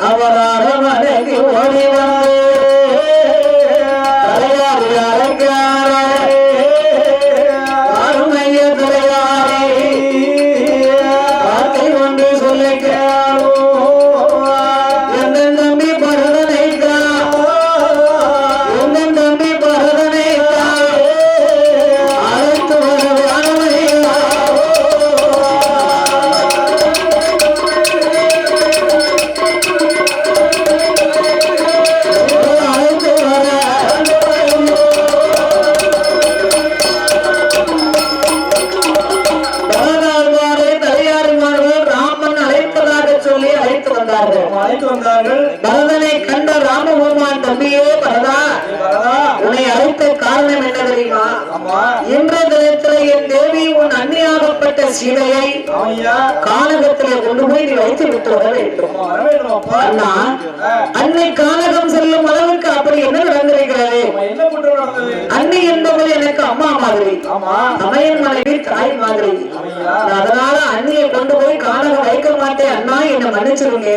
அவர் அரண்மனைக்கு ஓடி வந்து அருமைய தலையாரே வார்த்தை ஒன்று சொல்லுகிறாரோ, என் தம்பி பரதனை என் தம்பி பரதனை அழைத்து வர அரண்மனை பரதனை கண்ட ராமபெருமான் தம்பியே பரதா உன்னை அழைத்த காரணம் என்ன தெரியுமா? இன்றைய தினத்தில் என் தேவி உன் அன்னியாகப்பட்ட அழைக்கப்பட்ட சீதையை கானகத்திலே கொண்டு போய் நீ வைத்து விட்டு வர வேண்டும். அண்ணா, அன்னை கானகம் செல்லும் அளவுக்கு அப்படி என்ன நடந்திருக்கிறது? அன்னை என்பவள் எனக்கு அம்மா மாதிரி, தமையன் மனைவி தாய் மாதிரி. அதனால அண்ணியை கொண்டு போய் கானகம் வைக்க மாட்டேன் அண்ணா, என்ன மன்னிச்சிருங்க.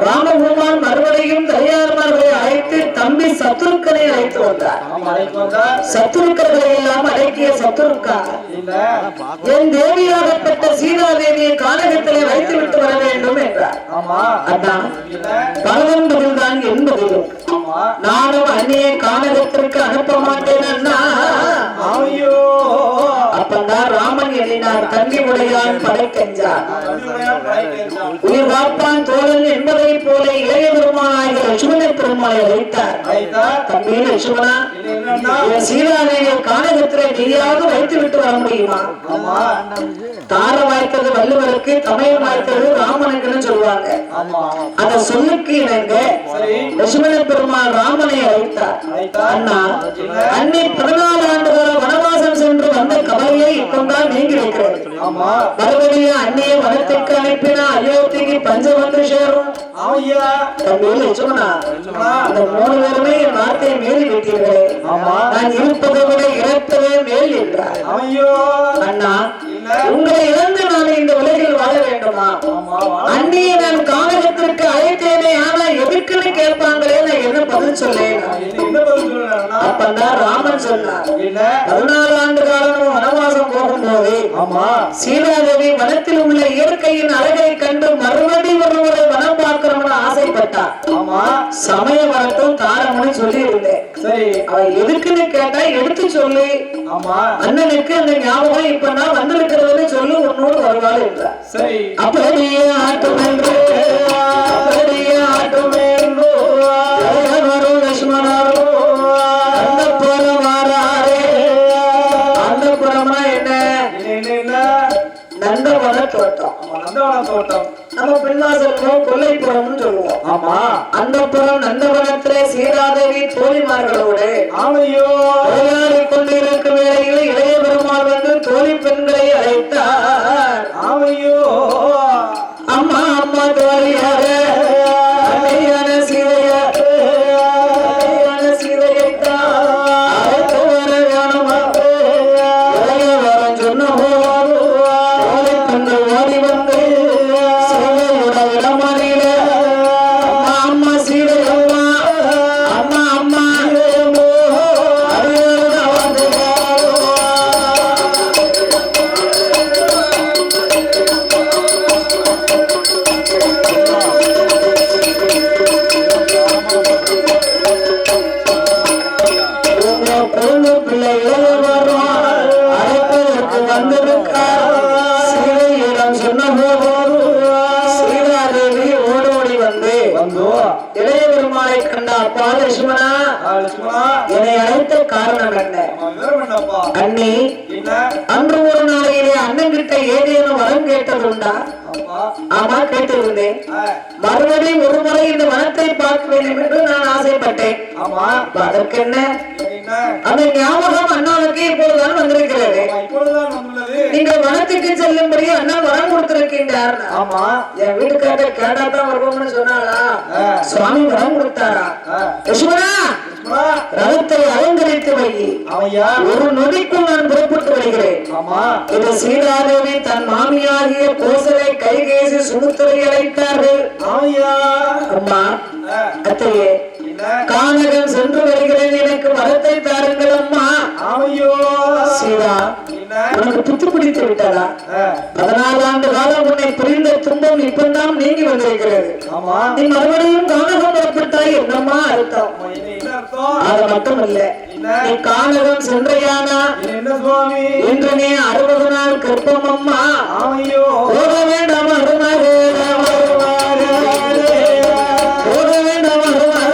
ராமபெருமான் மறுபடியும் தயார்மார்களை அழைத்து தம்பி சத்துருக்கனை அழைத்து வந்தார். சத்துருக்களை எல்லாம் அடக்கிய சத்துருக்கா, என் தேவியாகப்பட்ட சீதாதேவியை கானகத்திலே வைத்து விட்டு வர வேண்டும் என்றார். அதான் பலவன்பதில் தான் என்பதிலும் நானும் அந்நியை கானகத்திற்கு அனுப்ப மாட்டேன் அண்ணா. அப்பந்தான் ராமன் எண்ணினார், தம்பி உடையான் படைக்கென்றார். உயிர் வாப்பான் தோழன் என்பதை போல இளைய பெருமானாகிய லட்சுமண பெருமாளை வைத்தார். தம்பி லட்சுமணா, சீதாதேவியை கானகத்திலே நீயாக வைத்து விட்டு வர முடியுமா? தார வாய்த்தது வள்ளுவருக்கு, தமையம் வாய்த்தது ராமனுக்குன்னு சொல்லுவாங்க. அத சொல்லுக்கு இணங்க லட்சுமண பெருமாள் ராமனை அழைத்தார். அண்ணா, அன்னி 14 ஆண்டுகால வனவாசம் சென்று வந்த கவலையை இப்பந்தான் நீங்கி இருக்கிறது. மறுபடியும் அந்நிய வனத்திற்கு அனுப்பினா அயோத்திக்கு பஞ்சம் வந்து சேரும். தம்பி லட்சுமணா, இந்த 3 பேருமே என் வார்த்தையை மீறி விட்டீர்களே. நான் இருப்பதை விட இறப்பதே மேல் என்றார். அண்ணா, உங்களை இழந்து நான் இந்த உலகில் வாழ வேண்டுமா? அன்னியை நான் கானகத்திற்கு அழைத்தேனே, ஆனா எதுக்குன்னு கேட்பாங்களே, நான் என்ன பதில் சொல்லேன்? அப்பந்தான் ராமன் சொன்னார், 14 ஆண்டு காலம் வனவாசம் போகும்போது சீதாதேவி வனத்தில் உள்ள இயற்கையின் அழகை கண்டு மறுபடி ஒருவரை வனம் பார்க்கணும்னு ஆசைப்பட்டார். சமய வரத்தும் தாரம்னு சொல்லி இருந்தேன். அவ எதுக்குன்னு கேட்டா எடுத்து சொல்லு, அண்ணனுக்கு அந்த ஞாபகம் இப்ப நான் வந்திருக்கிறதுன்னு சொல்லு, உன்னோடு வருவாள் என்றார். அப்படியே ஆட்டும் என்று அப்படியே ஆட்டும் என்று வரும் லட்சுமணாரோ அந்த புறம் மாறாரே. அந்த புறம்னா என்ன? நந்தவன தோட்டம். நம்ம பின்வாசல் கொல்லைப்புறம்னு சொல்லுவோம். அந்த புறம் நந்தவனத்திலே சீதாதேவி தோழிமார்களோடு விளையாடி கொண்டிருக்கும் வேளையில் இளைய பெருமாள் வந்து தோழி பெண்களை அழைத்தார். அம்மா அம்மா தோழியாக அன்னையான சீதையாக சீதையைத்தான் அழைத்து வர வேணுமா? இளைய வரம் சொன்ன போது தோழி பெண்கள் ஓடி வந்து சீதையோட இடமறியில அம்மா அம்மா சீதை அம்மா அம்மா அம்மா அடியோட வந்து பிள்ளை இளையவரும் அழைப்பதற்கு வந்திருக்கார். சீதையிடம் சொன்ன போது சீதாதேவி ஓடோடி வந்து இளைய பெருமாளை கண்ட, அப்பா லட்சுமணா, என்னை அழைத்த காரணம் என்ன? அண்ணி, அன்று ஒரு நாளையிலே அண்ணன் கிட்ட ஏதேனும் வரம் கேட்டது உண்டா? ஆமா, கேட்டிருந்தேன். மறுபடியும் ஒரு முறை இந்த வனத்தை பார்க்க வேண்டும் என்று நான் ஆசைப்பட்டேன். அதற்கு என்ன? அந்த ஞாபகம் அண்ணாவுக்கு இப்பொழுதுதான் வந்திருக்கிறது. நீங்கள் வனத்துக்கு செல்லும்படி அண்ணா வரம் கொடுத்திருக்கின்றார். என் வீட்டுக்கார கேட்டாதான் வருவோம்னு சொன்னாளா? சுவாமி வரம் கொடுத்தாரா? லட்சுமணா, ரதத்தை அலங்கரித்து வை, ஒரு நொடிக்குள் நான் புறப்பட்டு வருகிறேன். இது சீதாதேவி தன் மாமியாகிய கோசலை கைகேசி சுமுத்திரை அழைத்தார்கள். அம்மா அத்தையே, கானகம் சென்று வருகிறேன், எனக்கு வரத்தை தாருங்கள் அம்மா. சீதா, உனக்கு புத்து பிடித்து விட்டதா? 14 ஆண்டு காலம் உன்னை புரிந்த துன்பம் இப்பதான் நீங்கி வந்திருக்கிறது. நீ மறுபடியும் கானகம் புறப்பட்டாய், என்னம்மா அர்த்தம்? அது மட்டும் இல்ல, நீ கானகம் சென்றையானா இன்று நீ 60 நாள் கற்பம் அம்மா. போக வேண்டாம் அருமாறு, போக வேண்டாம் அருமாறு,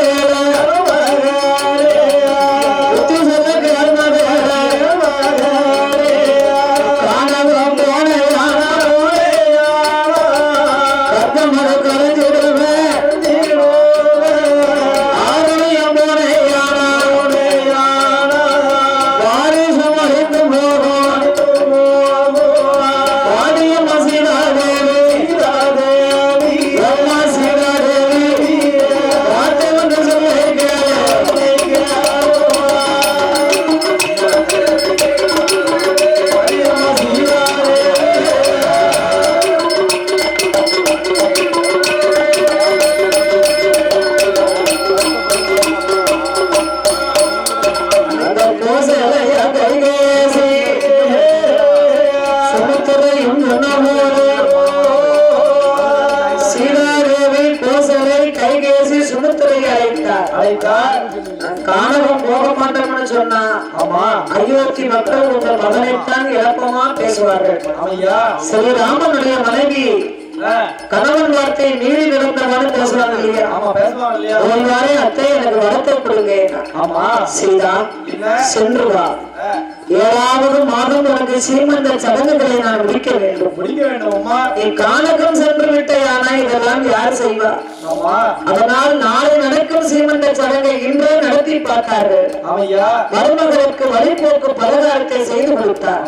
புத்தி சொல்ல கேள்மது கானகம் போன கற்பமது கரைஞ்சிடுவே ஆரோயம் போன வாரிசு மறைந்து போகும் நான் காணவும் போக மாட்டோம்னு சொன்னா ஆமா அயோத்தி மக்கள் உங்கள் மகனைத்தான் இழப்பமா பேசுவார்கள். ஸ்ரீராமனுடைய மனைவி கணவன் வார்த்தையை மீறி நடந்தவனு பேசுறாங்க இல்லையா? ஆமா பேசுவாங்க இல்லையா? ஒரு வாரே அத்தை எனக்கு வரத்தை கொடுங்க. ஆமா சீதா சென்று வா, 7வது மாதம் உனக்கு சீமந்த சடங்குகளை நான் முடிக்க வேண்டும். அம்மா. நீ கானகம் சென்று விட்டையானா இதெல்லாம் யார் செய்வா? ஆமா அதனால் நாளை நடக்கும் சீமந்த சடங்கை இன்றே நடத்தி பார்த்தார்கள். மருமகளுக்கு வழிபோக்கு பலகாரத்தை செய்து கொடுத்தார்.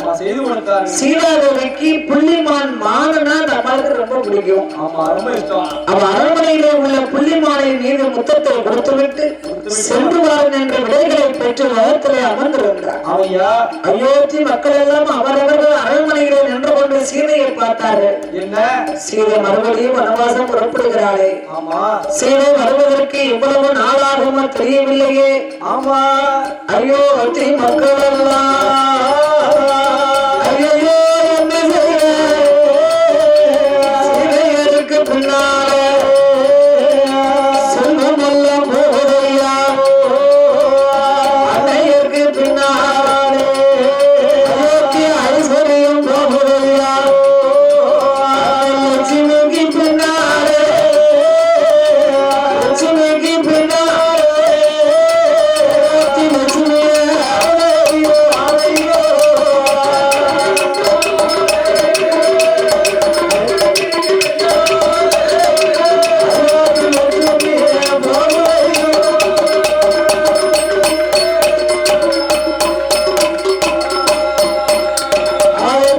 சீதாதேவிக்கு புள்ளிமான் மானனா நம்மளுக்கு ரொம்ப பிடிக்கும். அவ அரண்மனையிலே உள்ள புள்ளிமானின் மீது முத்தத்தை கொடுத்துவிட்டு சென்று வாரன் என்ற விடைகளை பெற்று வகத்திலே அமர்ந்திருந்தார். அயோத்தி மக்கள் எல்லாம் அவரவர்கள் அரண்மனையிலே நின்று கொண்டு சீதையை பார்த்தார்கள். சீதை மறுபடியும் வனவாசம் புறப்படுகிறாளே, சீதை வருவதற்கு இவ்வளவு நாளாகுமா தெரியவில்லையே. அயோத்தி மக்கள் எல்லாம் ஐயோ என்ன செய்ய, சீதையருக்கு பின்னாலே செல்வம் எல்லாம் போதையா, அன்னையருக்கு பின்னாலே அயோத்தி ஐஸ்வர்யம் போதையா, லட்சுமிக்கு பின்னாலே லட்சுமிக்கு பின்னாலே லட்சுமியே அவையோ அவையோ.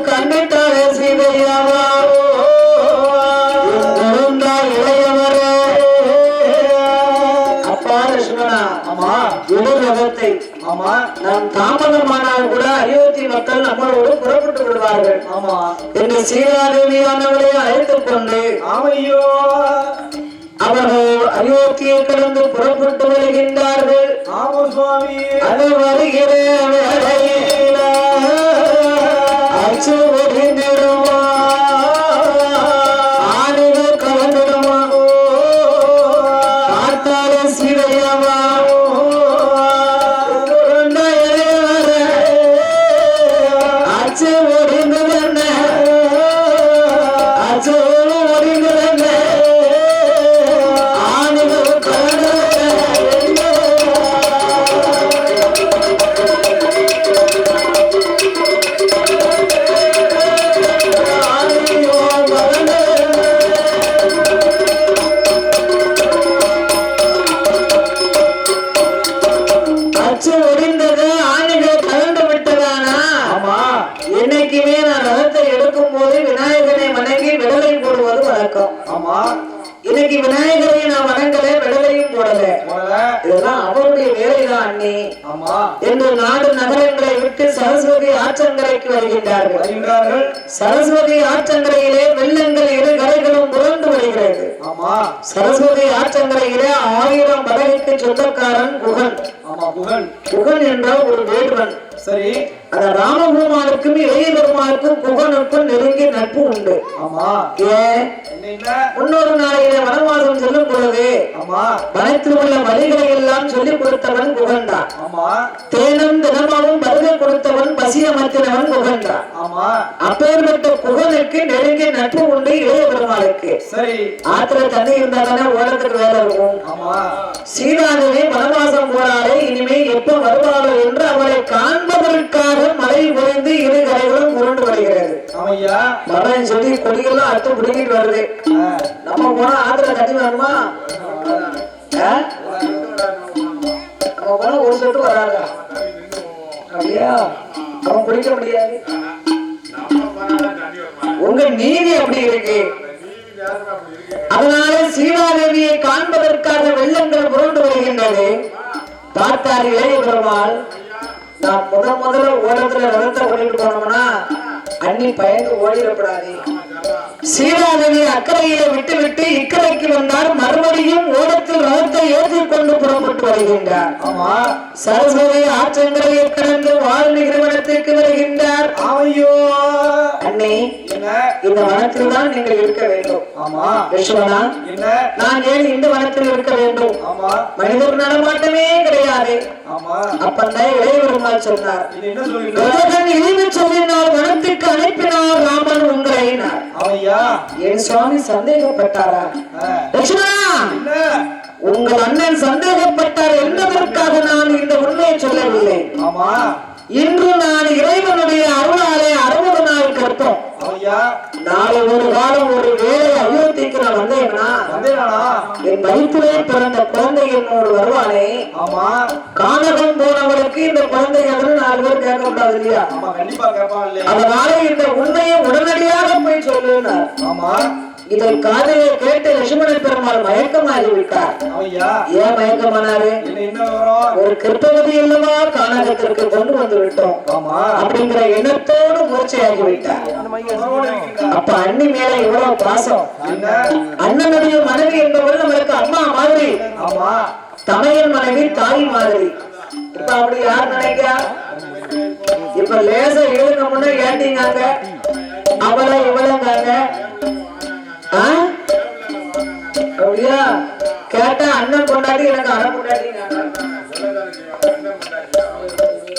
கண்டிட்டாரே சீதையாவா இளையவரே. அப்பா லட்சுமணா, விடுரகத்தை நாம் தாமதமானால் கூட அயோத்தி மக்கள் நம்மளோடு புறப்பட்டு விடுவார்கள் என்று சீதாதேவியானவரை அழைத்துக் கொண்டு அவர்கள் அயோத்தியை கடந்து புறப்பட்டு வருகின்றார்கள். அது வருகிற வேளையில அச்சு ஒழிந்திடுமா, ஆணிகள் கலந்துடுமா, பார்த்தாலே சீதையாவா அச்சு ஒழிந்ததென்ன, அச்சு ஒழிந்ததென்ன, ஆணிகள் கலந்ததென்ன. ஆணியோ கலந்ததென்ன. அச்சு ஒடிந்தது, ஆணிகள் கலந்து விட்டதானா? என்னைக்குமே நான் ரதத்தை எடுக்கும் போது விநாயகனை வணங்கி விடலை போடுவது வழக்கம். இன்னைக்கு விநாயகரை நான் வணங்கல, விடலையும் போடல. இதெல்லாம் அவருடைய வேலைதான் அண்ணி என்று நாடு நகரங்களை விட்டு சரஸ்வதி ஆற்றங்கரைக்கு வருகின்றார்கள். சரஸ்வதி ஆற்றங்கரையிலே வெள்ளங்கள் இரு கரைகளும் புரண்டு வருகிறது. சரஸ்வதி ஆற்றங்கரையிலே 1000 படகுக்கு சொந்தக்காரன் குகன். குகன் என்ற ஒரு வேடுவன். சரி, அந்த ராமபெருமானுக்கும் இளைய பெருமானுக்கும் குகனுக்கும் நெருங்கிய நட்பு உண்டு. ஏன்? முன்னொரு நாளையில வனவாசம் செல்லும் பொழுது வனத்தில் உள்ள வழிகளை எல்லாம் சொல்லிக் கொடுத்தவன் குகன் தான். தேனும் தினமாவும் பருகை கொடுத்தவன் பசியமர்த்தினவன் குகன் தான். அப்பேற்பட்ட குகனுக்கு நெருங்கிய நட்பு உண்டு இளைய பெருமாளுக்கு. ஆத்திர தண்ணி இருந்தாதானே ஓடத்துக்கு வேலை இருக்கும். சீதாதேவி வனவாசம் போனாலே இனிமே எப்ப வருவாளோ என்று அவளை காண்பதற்காக மழை பொழிந்து இரு கரைகளும் உருண்டு வருகிறது. மரம் சொல்லி கொடிகள்லாம் அறுத்து பிடிக்கிட்டு வருது. நம்ம போனா ஆத்துல தண்ணி வேணுமா? நம்ம போனா ஒரு சொட்டு வராங்க அப்படியா? அவன் குடிக்க முடியாது. உங்க நீதி அப்படி இருக்கு. அதனால சீதாதேவியை காண்பதற்காக வெள்ளங்கள் புரண்டு வருகின்றது. பார்த்தார் இளைய பெருமாள், நான் முதல்ல ஓரத்துல ரதத்தை ஓடிட்டு போனோம்னா அண்ணி பயந்து ஓடிடப்படாது. சீதாதேவி அக்கறையில விட்டு விட்டு இக்கரைக்கு வந்தார். மறுபடியும் ஓடத்தில் ரதத்தை ஏற்றி கொண்டு புறப்பட்டு வருகின்றார். சரஸ்வதி ஆற்றங்கரையை கடந்து வால்மீகி வனத்திற்கு வருகின்றார். ஐயோ அண்ணி அண்ணே இந்த வனத்தில் தான் நீங்கள் இருக்க வேண்டும். ஆமா லட்சுமணா, என்ன நான் ஏன் இந்த வனத்தில் இருக்க வேண்டும்? ஆமா மனிதர் நடமாட்டமே கிடையாது. ஆமா அப்பந்தான் இளையவருமாள் சொன்னார். இது என்ன சொல்லிட்டு இழிவு சொல்லினால் வனத்துக்கு அனுப்பினார் ராமன் உங்களை. அவையா என் சுவாமி சந்தேகப்பட்டாரா? லட்சுமணா, என்ன உங்கள் அண்ணன் சந்தேகப்பட்டார் என்பதற்காக நான் இந்த உண்மையை சொல்லவில்லை. ஆமா இன்று நான் இறைவனுடைய அருளாலே 60 நாள் கற்போம். அவையா நாளை ஒரு காலம் ஒரு வேலை அயோத்திக்கு நான் வந்தேன்னா என் வயிற்றிலே பிறந்த குழந்தை என்னோடு வருவானே. ஆமா கானகம் போனவளுக்கு இந்த குழந்தை எதுன்னு 4 பேர் கேட்க கூடாது இல்லையா? ஆமா கண்டிப்பா கேட்பான் இல்லையா? அதனால இந்த உண்மையை உடனடியாக போய் சொல்லுனார். ஆமா இதை காதையை கேட்டு லட்சுமண பெருமாள் மயக்கமாகி விட்டார். அவையா ஏன் மயக்கமானாரு? என்ன விவரம்? ஒரு கிருத்தவதி அல்லவா கானகத்திற்கு கொண்டு வந்து விட்டோம் ஆமா அப்படிங்கிற எண்ணத்தோடு மூர்ச்சையாகி விட்டார். அப்ப அண்ணி மேல எவ்வளவு பாசம்! அண்ணனுடைய மனைவி என்பவள் நம்மளுக்கு அம்மா மாதிரி, ஆமா தமையன் மனைவி தாய் மாதிரி. இப்ப அப்படி யார் நினைக்கிறா? இப்ப லேச எழுதுன முன்ன ஏட்டிங்காங்க, அவளை இவளங்காங்க. அப்படியா? கேட்டா அண்ணன் கொண்டாடி எனக்கு அரை கொண்டாடி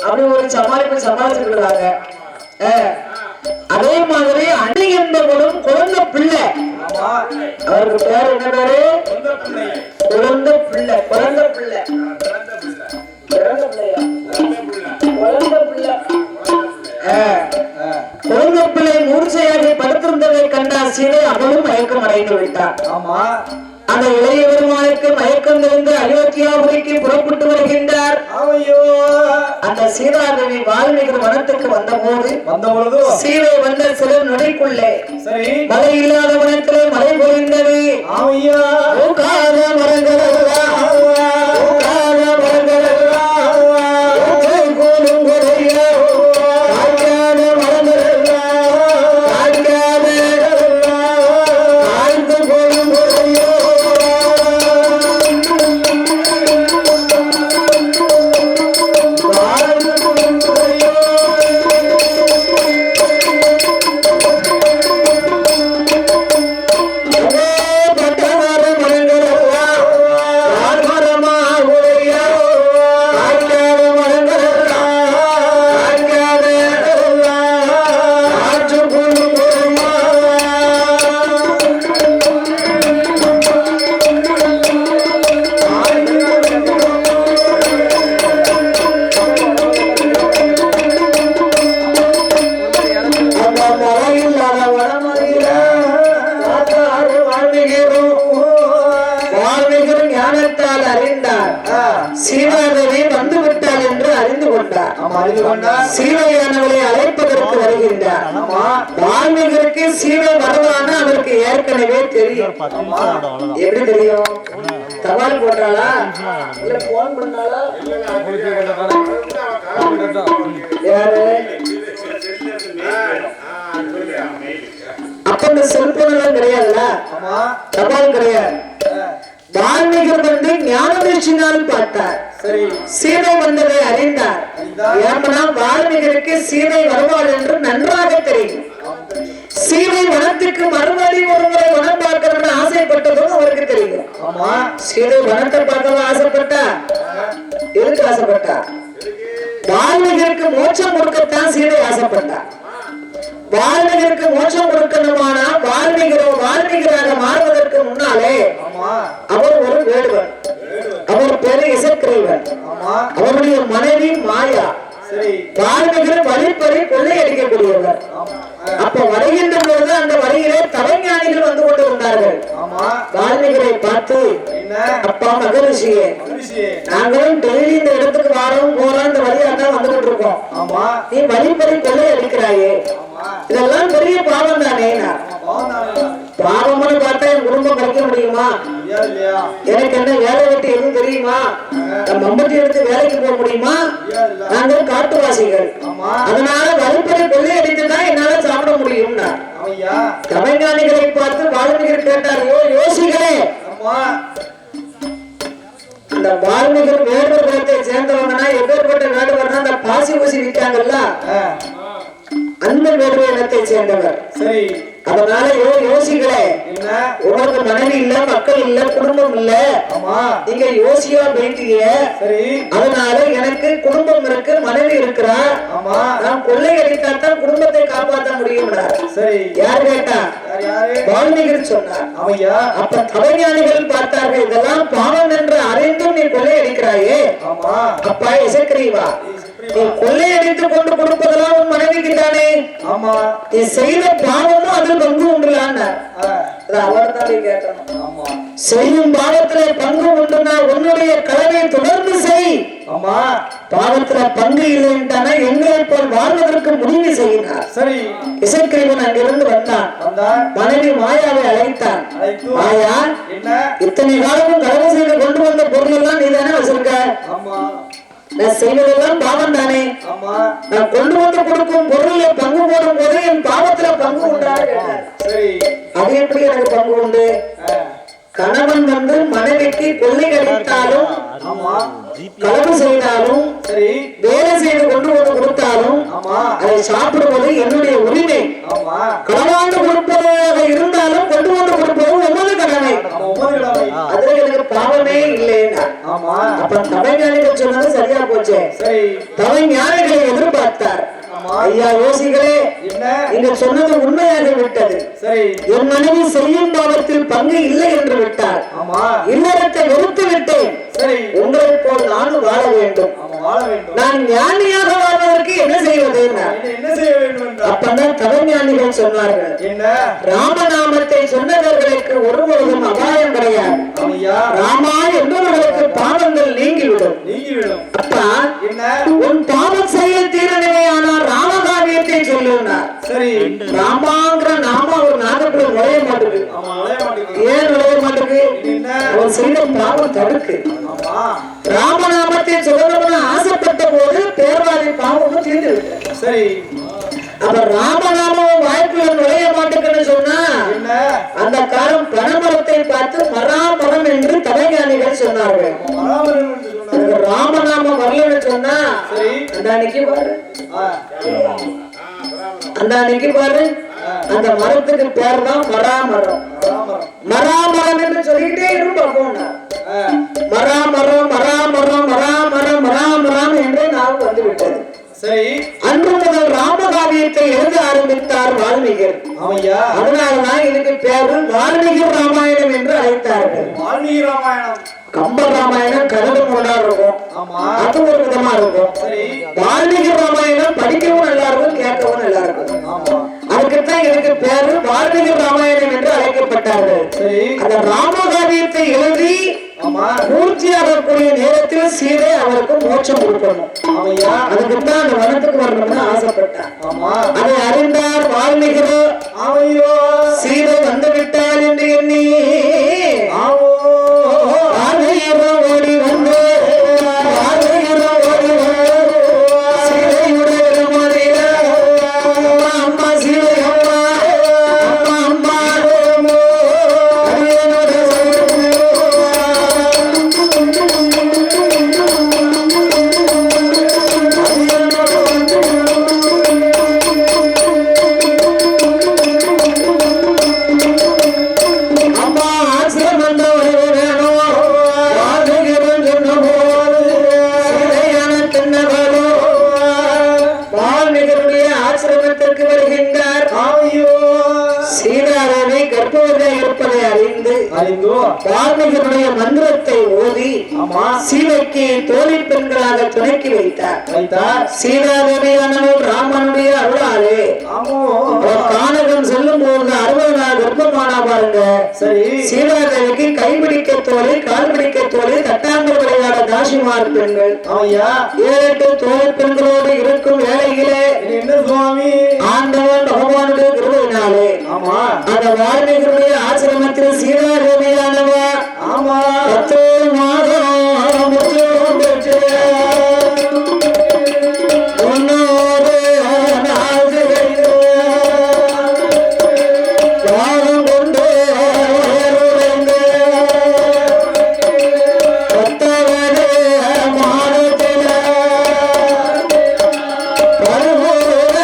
அப்படி ஒரு சமாளிச்சுக்கிறாங்க. அதே மாதிரி அணி என்பவளும் குழந்தை பிள்ளை. அவருக்கு பேர் என்ன பேரு? குழந்தை பிள்ளை. குழந்தை பிள்ளை குழந்தை பிள்ளை மூர்ச்சையாக படுத்திருந்ததை கண்டார் சீதை. அவளும் மயக்கம் அடைந்து விட்டார். ஆமா அந்த இளைய பெருமாளுக்கு மயக்கம் தெரிந்து அயோத்தியாபுரிக்கு புறப்பட்டு வருகின்றார். அந்த சீதாதேவி வால்மீகி வனத்துக்கு வந்தபோது சீதை வந்த சில நொடிக்குள்ளே மழை இல்லாத வனத்திலே மழை பொழிந்தது. சீதாதேவி வந்து விட்டாள் என்று அறிந்து கொண்டார். சீதையானவளை அழைப்பதற்கு வருகின்றார். வால்மீகிற்கு சீதை வருவான அவருக்கு ஏற்கனவே தெரியும். எப்படி தெரியும்? தபால் போட்டாளா இல்ல போன் பண்ணாளா? யாரு? அப்ப இந்த செல்போன் எல்லாம் கிடையாதுல்ல, தபால் கிடையாது. வால்மீகர் வந்து ஞானதேசினால் பார்த்தார். சீதை வந்ததை அறிந்தார். ஏன்னா வால்மீகருக்கு சீதை வருவாள் என்று நன்றாக தெரியும். சீதை வனத்துக்கு மறுபடி ஒருமுறை வனம் பார்க்கணும்னு ஆசைப்பட்டதும் அவருக்கு தெரியும். சீதை வனத்தை பார்க்க ஆசைப்பட்டா எதுக்கு ஆசைப்பட்டா? வால்மீகருக்கு மோட்சம் கொடுக்கத்தான் சீதை ஆசைப்பட்டா. வால்மீகருக்கு மோட்சம் கொடுக்கணுமானா வால்மீகராக மாறுவதற்கு முன்னாலே அவர் ஒரு வேடுவன். அவர் பேரு இசைக்கிரைவன். அவருடைய மனைவி மாயா. வால்மீகர் வழிப்பறி கொள்ளையடிக்கக்கூடியவர். அப்ப வருகின்ற பொழுது அந்த வழியிலே தவஞானிகள் வந்து கொண்டு வந்தார்கள். வால்மீகரை பார்த்து, அப்பா மகரிஷியே, நாங்களும் டெய்லி இந்த இடத்துக்கு வாரம் போறோம், இந்த வழியா தான் வந்துகிட்டு இருக்கோம். நீ வழிப்பறி கொள்ளையடிக்கிறாயே, இதெல்லாம் பெரிய பாவம் தானே. பாவம்னு பார்த்தா என் குடும்பம் கழிக்க முடியுமா? எனக்கு என்ன வேலை வெட்டி எதுவும் தெரியுமா? மம்பட்டி எடுத்து வேலைக்கு போக முடியுமா? நாங்கள் காட்டுவாசிகள். அதனால வழிப்பறி கொள்ளையடித்துதான் என்னால சாப்பிட முடியும்னா கலைஞானிகளை பார்த்து வால்மீகர் கேட்டார், யோசிகளே, அந்த வால்மீகர் வேடுவர் குலத்தை சேர்ந்தவங்கன்னா எப்பேற்பட்ட வேடுவர்? அந்த பாசி ஊசி விட்டாங்கல்ல, அந்த வேறு இனத்தை சேர்ந்தவர். சரி, அதனால யோசிக்கல. என்ன உங்களுக்கு மனைவி இல்ல, மக்கள் இல்ல, குடும்பம் இல்ல. ஆமா, நீங்க யோசியா போயிட்டீங்க. சரி, அதனால எனக்கு குடும்பம் இருக்கு, மனைவி இருக்கிறா. ஆமா, நான் கொள்ளை அடித்தாத்தான் குடும்பத்தை காப்பாற்ற முடியும். சரி, யார் கேட்டா? வால்மீகி சொன்னார். அவையா, அப்ப கலைஞானிகள் பார்த்தார்கள், இதெல்லாம் பாவம் என்று அறிந்தும் நீ கொள்ளை அடிக்கிறாயே. ஆமா, அப்பா இசைக்கிறீவா, நீ கொள்ளை அடித்துக் கொண்டு கொடுப்பதெல்லாம் உன் மனைவிக்கு தானே. ஆமா, நீ செய்த பாவமும் அதில் பங்கு உண்டுலான்னு அவர் தான் கேட்கணும். ஆமா, செய்யும் பாவத்திலே பங்கு உண்டுனா உன்னுடைய கடனை தொடர்ந்து செய். ஆமா, பாவத்துல பங்கு இல்லைன்றானா எங்களை போல் வாழ்வதற்கு முடிவு செய்யினார். சரி, இசைக்கிரீவன் அங்கிருந்து வந்தான். மனைவி மாயாவை அழைத்தான். மாயா, என்ன இத்தனை காலமும் கடவு செய்து கொண்டு வந்த பொருள் எல்லாம் நீ தானே வச்சிருக்க. ஆமா, நான் செய்வதெல்லாம் பாவம் தானே. ஆமா, நான் கொண்டு வந்து கொடுக்கும் பொருளை பங்கு போடும் போது என் பாவத்துல பங்கு உண்டா? சரி, அது எப்படி எனக்கு பங்கு உண்டு? கணவன் வந்து மனைவிக்கு கொள்ளை அடித்தாலும், ஆமா, களவு செய்தாலும், சரி, வேலை செய்து கொண்டு வந்து கொடுத்தாலும், ஆமா, அதை சாப்பிடுவது என்னுடைய உரிமை. ஆமா, களவாண்டு கொடுப்பதாக இருந்தாலும் கொண்டு வந்து கொடுப்பது உமது கடமை. அதுல எனக்கு பாவமே இல்லைன்னா. ஆமா, அப்ப தவஞானிகள் சொன்னது சரியா போச்சு. சரி, தவஞானிகளை எதிர்பார்த்தார். ஐயா யோசிகளே, நீங்க சொன்னது உண்மையாக விட்டது. சரி, என் மனைவி செய்யும் பாவத்தில் பங்கு இல்லை என்று விட்டார். ஆமா, இல்லறத்தை வெறுத்து விட்டேன். சரி, உங்களை போல் நானும் வாழ வேண்டும். வாழ வேண்டும். நான் ஞானியாக வாழ்வதற்கு என்ன செய்வது? என்ன செய்ய வேண்டும்? அப்பதான் தவஞானிகள் சொன்னார்கள், என்ன ராமநாமத்தை சொன்னவர்களுக்கு ஒருபொழுதும் அபாயம் கிடையாது. ராமா என்பவர்களுக்கு பாவங்கள் நீங்கிவிடும். அப்பா, உன் பாவம் செய்ய தீரணையானார் ராமகாவியத்தை சொல்லுனார். சரி, ராமாங்கிற நாம ஒரு நாகப்படி நுழைய மாட்டேங்குது. ஏன் நுழைய மாட்டேங்குது? அவர் செய்த பாவம் தடுக்கு. ராமநாமத்தை சொல்லணும்னு ஆசைப்பட்ட போது பேர்வாதி பாவமும் தீர்ந்து விட்டது. சரி, அப்ப ராமநாமம் வாய்ப்புல நுழைய மாட்டேங்குன்னு சொன்னா அந்த காலம் பனமரத்தை பார்த்து மராமரம் என்று தவஞானிகள் சொன்னார்கள். ராமநாமம் வரலன்னு சொன்னா அந்த அன்னைக்கு பாரு, அந்த அன்னைக்கு பாரு, அந்த மரத்துக்கு பேர் தான் மராமரம். மராமரம் என்று சொல்லிக்கிட்டே இருப்போம். மராமரம் மராமரம் மராமரம் மராமரம் என்று நாம் வந்து விட்டது. சரி, அன்று முதல் ராமகாவியத்தை எழுத ஆரம்பித்தார் வால்மீகர். அதனாலதான் இதுக்கு பேரு வால்மீகி ராமாயணம் என்று அழைத்தார்கள். வால்மீகி ராமாயணம், கம்ப ராமாயணம் கருடு கொண்டா இருக்கும், அது ஒரு விதமா இருக்கும். வால்மீகி ராமாயணம் படிக்கவும் நல்லா இருக்கும், கேட்கவும் நல்லா இருக்கும். அதுக்குத்தான் இதுக்கு பேரு வால்மீகி ராமாயணம் என்று அழைக்கப்பட்டார்கள். அந்த ராமகாவியத்தை எழுதி பூர்த்தியாகக்கூடிய நேரத்தில் சீதை அவருக்கு மோட்சம் கொடுக்கணும். அதுக்குத்தான் அந்த வனத்துக்கு வரணும்னு ஆசைப்பட்டார். அதை அறிந்தார் வால்மீகி. சீதை வந்து விட்டார் என்று எண்ணி ஓடி வந்து அம்மா சீதை அம்மா வால்மீகியுடைய மந்திரத்தை ஓதி சீதைக்கு தோழி பெண்களாக துணைக்கி வைத்தார். சீதாதேவியானவள் ராமனுடைய அருளாலே கானகம் செல்லும் போது 60 நாள் கர்ப்பமானா பாருங்க. சீதாதேவிக்கு கைபிடிக்க தோழி, கால் பிடிக்க தோழி, தட்டாங்கள் விளையாட தாசிமார் பெண்கள். 7 தோழி பெண்களோடு இருக்கும் வேளையிலே ஆண்டவன் பகவானுடைய கிருபையினாலே அந்த வால்மீகியுடைய ஆசிரமத்தில் சீதாதேவியானவ 10 மாதம் கருவூர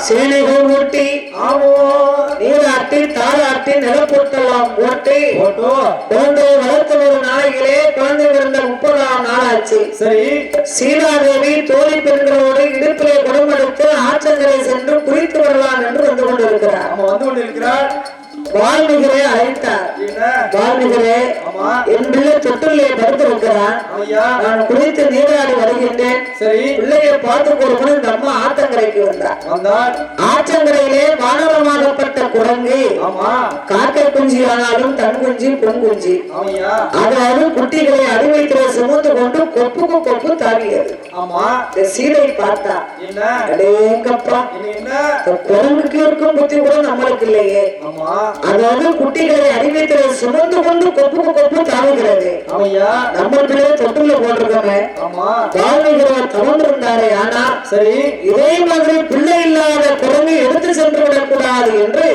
சேனைகள் ஓட்டி நீராட்டி தாளாட்டி நிலப்பொட்டெல்லாம் போட்டு குழந்தையை வளர்த்து ஒரு நாளையிலே குழந்தை பிறந்த 30ஆம் நாளாச்சு. சரி. சீதாதேவி தோழி பெண்களோடு இடுப்பிலே குடமெடுத்து ஆற்றங்கரை சென்று குளித்து வரலாம் என்று வந்து கொண்டிருக்கிறார். வால்மீகியை அழைத்தார். வால்மீகியே, என் பிள்ளை தொட்டிலே படுத்திருக்கிறான், நான் குளித்து நீராடி வருகின்றேன், பிள்ளையை பார்த்து கொடுக்கணும். இந்த அம்மா ஆற்றங்கரைக்கு வந்தார். ஆற்றங்கரையிலே வானரமாகப்பட்ட குரங்கு காக்கை குஞ்சி ஆனாலும் தன் குஞ்சி பொன் குஞ்சி, அதாவது குட்டிகளை அடிவைத்திலே சுமந்து கொண்டு கொப்புக்கு கொப்பு தாவியது. சீதை பார்த்தா, அடேங்கப்பா, குரங்குக்கு இருக்கும் புத்தி கூட நம்மளுக்கு இல்லையே. அதாவது குட்டிகளை அடிமைத்திலே சுமந்து கொண்டு கொப்புக்கு கொப்பு தாவுகிறது. நம்ம பிள்ளை தொட்டுல போட்டிருக்கோமே. வால்மீகிரவர் தவந்திருந்தாரே. ஆனா சரி, இதே மாதிரி பிள்ளை இல்லாத குரங்கு எடுத்து சென்று விடக்கூடாது என்று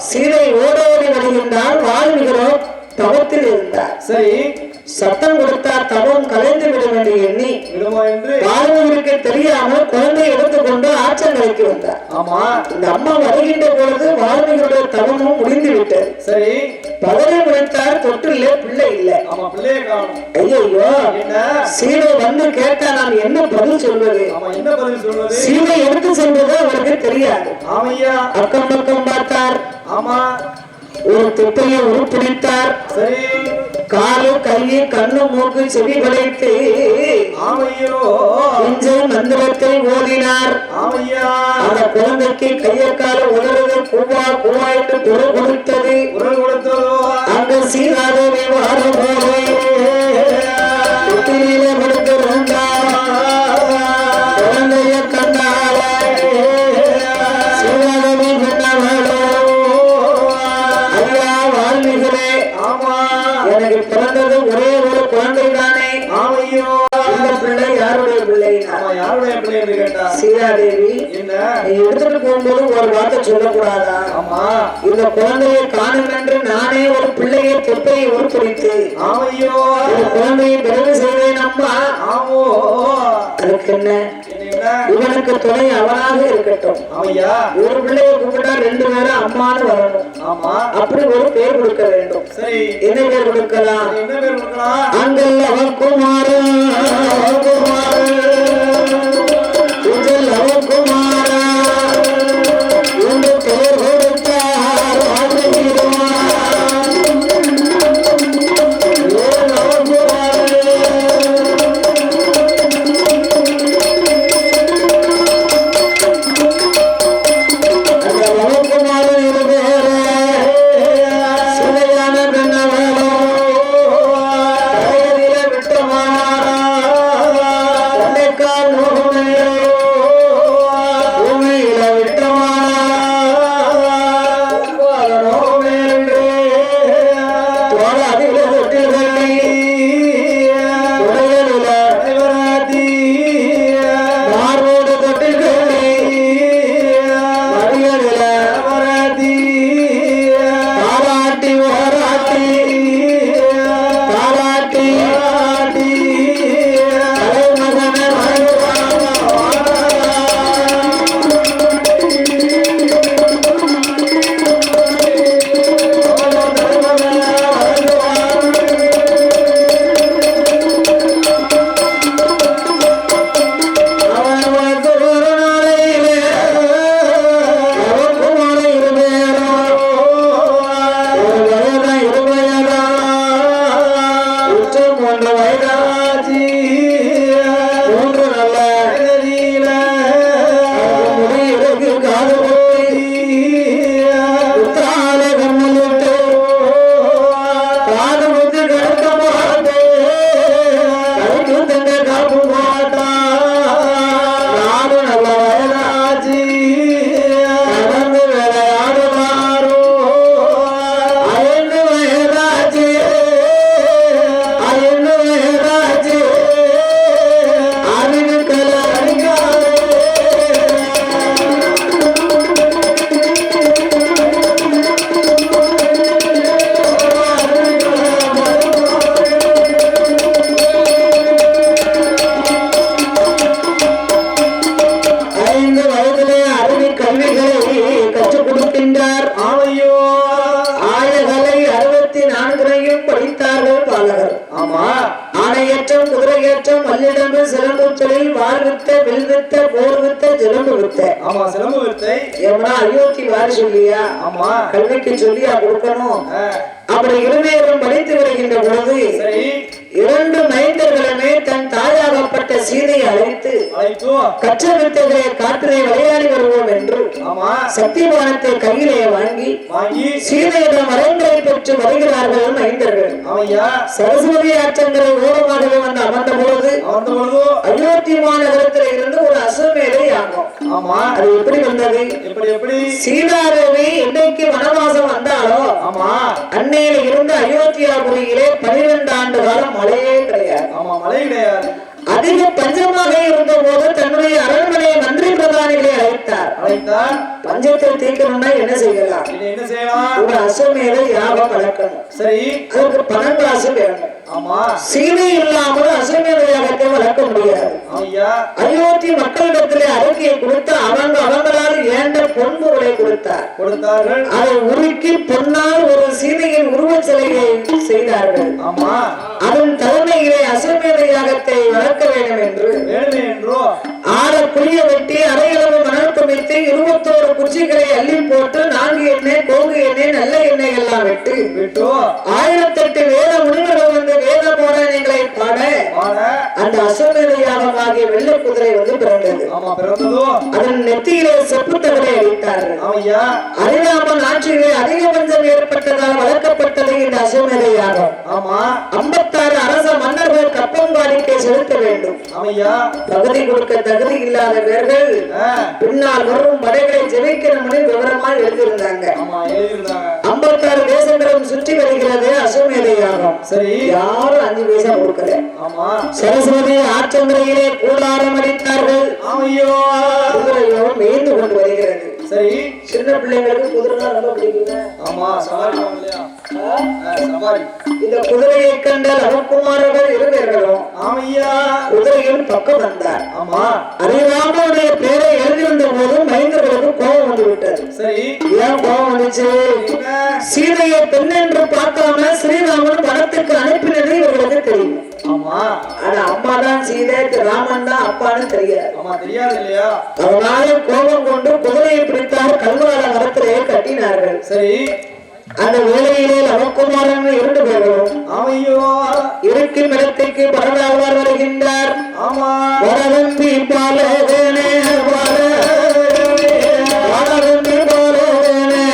சீதை ஓடோடி வருகின்றார். வால்மீகிரவர் தவத்தில் இருந்தார். சரி, சத்தம் கொடுத்தார், தவம் கலைந்து விடும் என்று எண்ணி வால்மீகிக்கு தெரியாமல் குழந்தையை எடுத்துக்கொண்டு ஆற்றங்கரைக்கு வந்தார். இந்த அம்மா வருகின்ற பொழுது வால்மீகியுடைய தவமும் முடிந்து விட்டது. சரி, பதவி முடித்தார். தொட்டிலே பிள்ளை இல்லை. ஐயோ, சீதை வந்து கேட்டா நான் என்ன பதில் சொல்வது? சீதை எடுத்து சென்றது அவருக்கு தெரியாது. அக்கம் பக்கம் பார்த்தார். ஒரு திட்டையை உருப்பிடித்தார். காலு கையை கண்ணு மூக்கு செவி படைத்து மந்திரத்தை ஓதினார். அந்த குழந்தைக்கு கையக்கால உதறது குவா குவா என்று குரல் கொடுத்தது. அங்கு சீதாதேவி வாரம் போலே குழந்தைய கண்டால சீதாதேவி கண்டாளோ, ஐயா வால்மீகியே, எனக்கு பிறந்தது ஒரே ஒரு குழந்தை தானே. இந்த பிள்ளை யாருடைய பிள்ளை? சீதாதேவி, நீ எடுத்துட்டு போகும்போது ஒரு வார்த்தை சொல்லக்கூடாதா? இந்த குழந்தையை காணும் என்று நானே ஒரு பிள்ளையை தொப்பையை உருப்பிடித்து குழந்தையை பிறகு செய்தேன் அம்மா. அதுக்கு என்ன? இவனுக்கு துணை அவனாக இருக்கட்டும். ஒரு பிள்ளையை கூப்பிட்டா 2 பேரும் அம்மானு வரணும். அப்படி ஒரு பேர் கொடுக்க வேண்டும். என்ன பேர் கொடுக்கலாம்? அங்கல் அவகுமாரா அவகுமாரா என்று பெயர் கொடுத்தார். பாலகர். ஆமா ஆணையற்றம் குதிரையேற்றம் மல்லிடம்பு சிலம்பு தொழில் வாழ்வித்த வில்வித்த போர் வித்த ஜெலம்பு வித்த. ஆமா சிலம்பு வித்தை. எவனா அயோத்தி வார சொல்லியா? ஆமா கல்விக்கு சொல்லியா கொடுக்கணும்? அப்படி இருநேரம் படித்து வருகின்ற பொழுது இரண்டு மைந்தர்களுமே தன் தாயாகப்பட்ட சீதையை அழைத்து கற்ற வித்தைகளை காற்றிலே விளையாடி வருவோம் என்று சத்தியவானத்தை கையிலே வாங்கி சீதையிடம் வரங்களை பெற்று வருகிறார்கள் மைந்தர்கள். சரஸ்வதி ஆற்றங்கரை ஓரமாகவே வந்து அமர்ந்த பொழுது அயோத்தி மாநகரத்தில் இருந்து ஒரு அசுமேதை யாகம். அது எப்படி வந்தது? சீதாதேவி என்னைக்கு வனவாசம் வந்தாலோ அன்னையில இருந்து அயோத்தியாபுரியிலே 12 ஆண்டு காலம் மழையே கிடையாது. அதிக பஞ்சமாக இருந்த போது தன்னுடைய அரண்மனை மந்திரி பிரதானிகளை அழைத்தார். பஞ்சத்தை தீர்க்கணும்னா என்ன செய்யலாம்? ஒரு அசுமேத யாகம் வளர்க்கணும். சரி, அதற்கு 12 காசு வேணும். சீதை இல்லாமல் அசுமேத யாகத்தை வளர்க்க முடியாது. அயோத்தி மக்களிடத்திலே அறிக்கையை கொடுத்து அவங்களால் ஏண்ட பொன்பொருளை கொடுத்தார்கள். அதை உருக்கி பொன்னால் ஒரு சீதையின் உருவ சிலையை செய்தார்கள். அதன் தலைமையிலே அசுமேத யாகத்தை வளர்க்க வேண்டும் என்று 6 குழிய வெட்டி அரையளவு மணல் குமித்து 21 குச்சிகளை அள்ளி போட்டு 4 எண்ணெய் கோங்கு எண்ணெய் நல்ல எண்ணெய் எல்லாம் விட்டு 1008 வேத முனிவர்கள் வந்து வேத போராயங்களை பாட அந்த அசுமேத யாகமாகிய வெள்ளை குதிரை வந்து பிறந்தது. அதன் நெத்தியிலே செப்பு தகவலை அளித்தார்கள். அறியாமல் ஆட்சியிலே அதிக பஞ்சம் ஏற்பட்டதால் வளர்க்கப்பட்டது இந்த அசுமேத யாகம். 56 அரச மன்னர்கள் கப்பங்காடிக்கை செலுத்த வேண்டும். பகுதி கொடுக்க தகுதி இல்லாத பேர்கள் பின்னால் வரும் படைகளை ஜெயிக்கணும்னு விவரமா எழுதியிருந்தாங்க. 56 தேசங்களும் சுற்றி வருகிறது அசுமேத யாகம். சரி, யாரும் 5 பைசா கொடுக்கல. சரஸ்வதி ஆற்றங்கரையிலே கூடாரம் அடித்தார்கள். குதிரையோ மேய்ந்து கொண்டு வருகிறது. சரி, சின்ன பிள்ளைங்களுக்கு குதிரை ரொம்ப பிடிக்குங்க. இந்த குதிரையை கண்ட லவகுமாரர்கள் இருவர்களும் குதிரையின் பக்கம் வந்தார். அறிவாமனுடைய பேரை எழுதியிருந்த போது மைந்தர்களுக்கு கோபம் வந்து விட்டது. சரி, ஏன் கோபம் வந்துச்சு? சீதையை பெண் என்று பார்க்காம ஸ்ரீராமன் படத்துக்கு அனுப்பினது இவர்களுக்கு தெரியும். ஆனா அம்மா தான் சீதை, ராமன் தான் அப்பான்னு தெரியாது. அதனால கோபம் கொண்டு குதிரையை பிடித்தார். கல்வார மரத்திலே கட்டினார்கள். சரி, அந்த வேளையிலே லவகுமாரன் 2 பேரும் இருக்கும் இடத்திற்கு பரதாழ்வார் வருகின்றார். வரவம்பி பாலகனே வாழவம்பி பாலகனே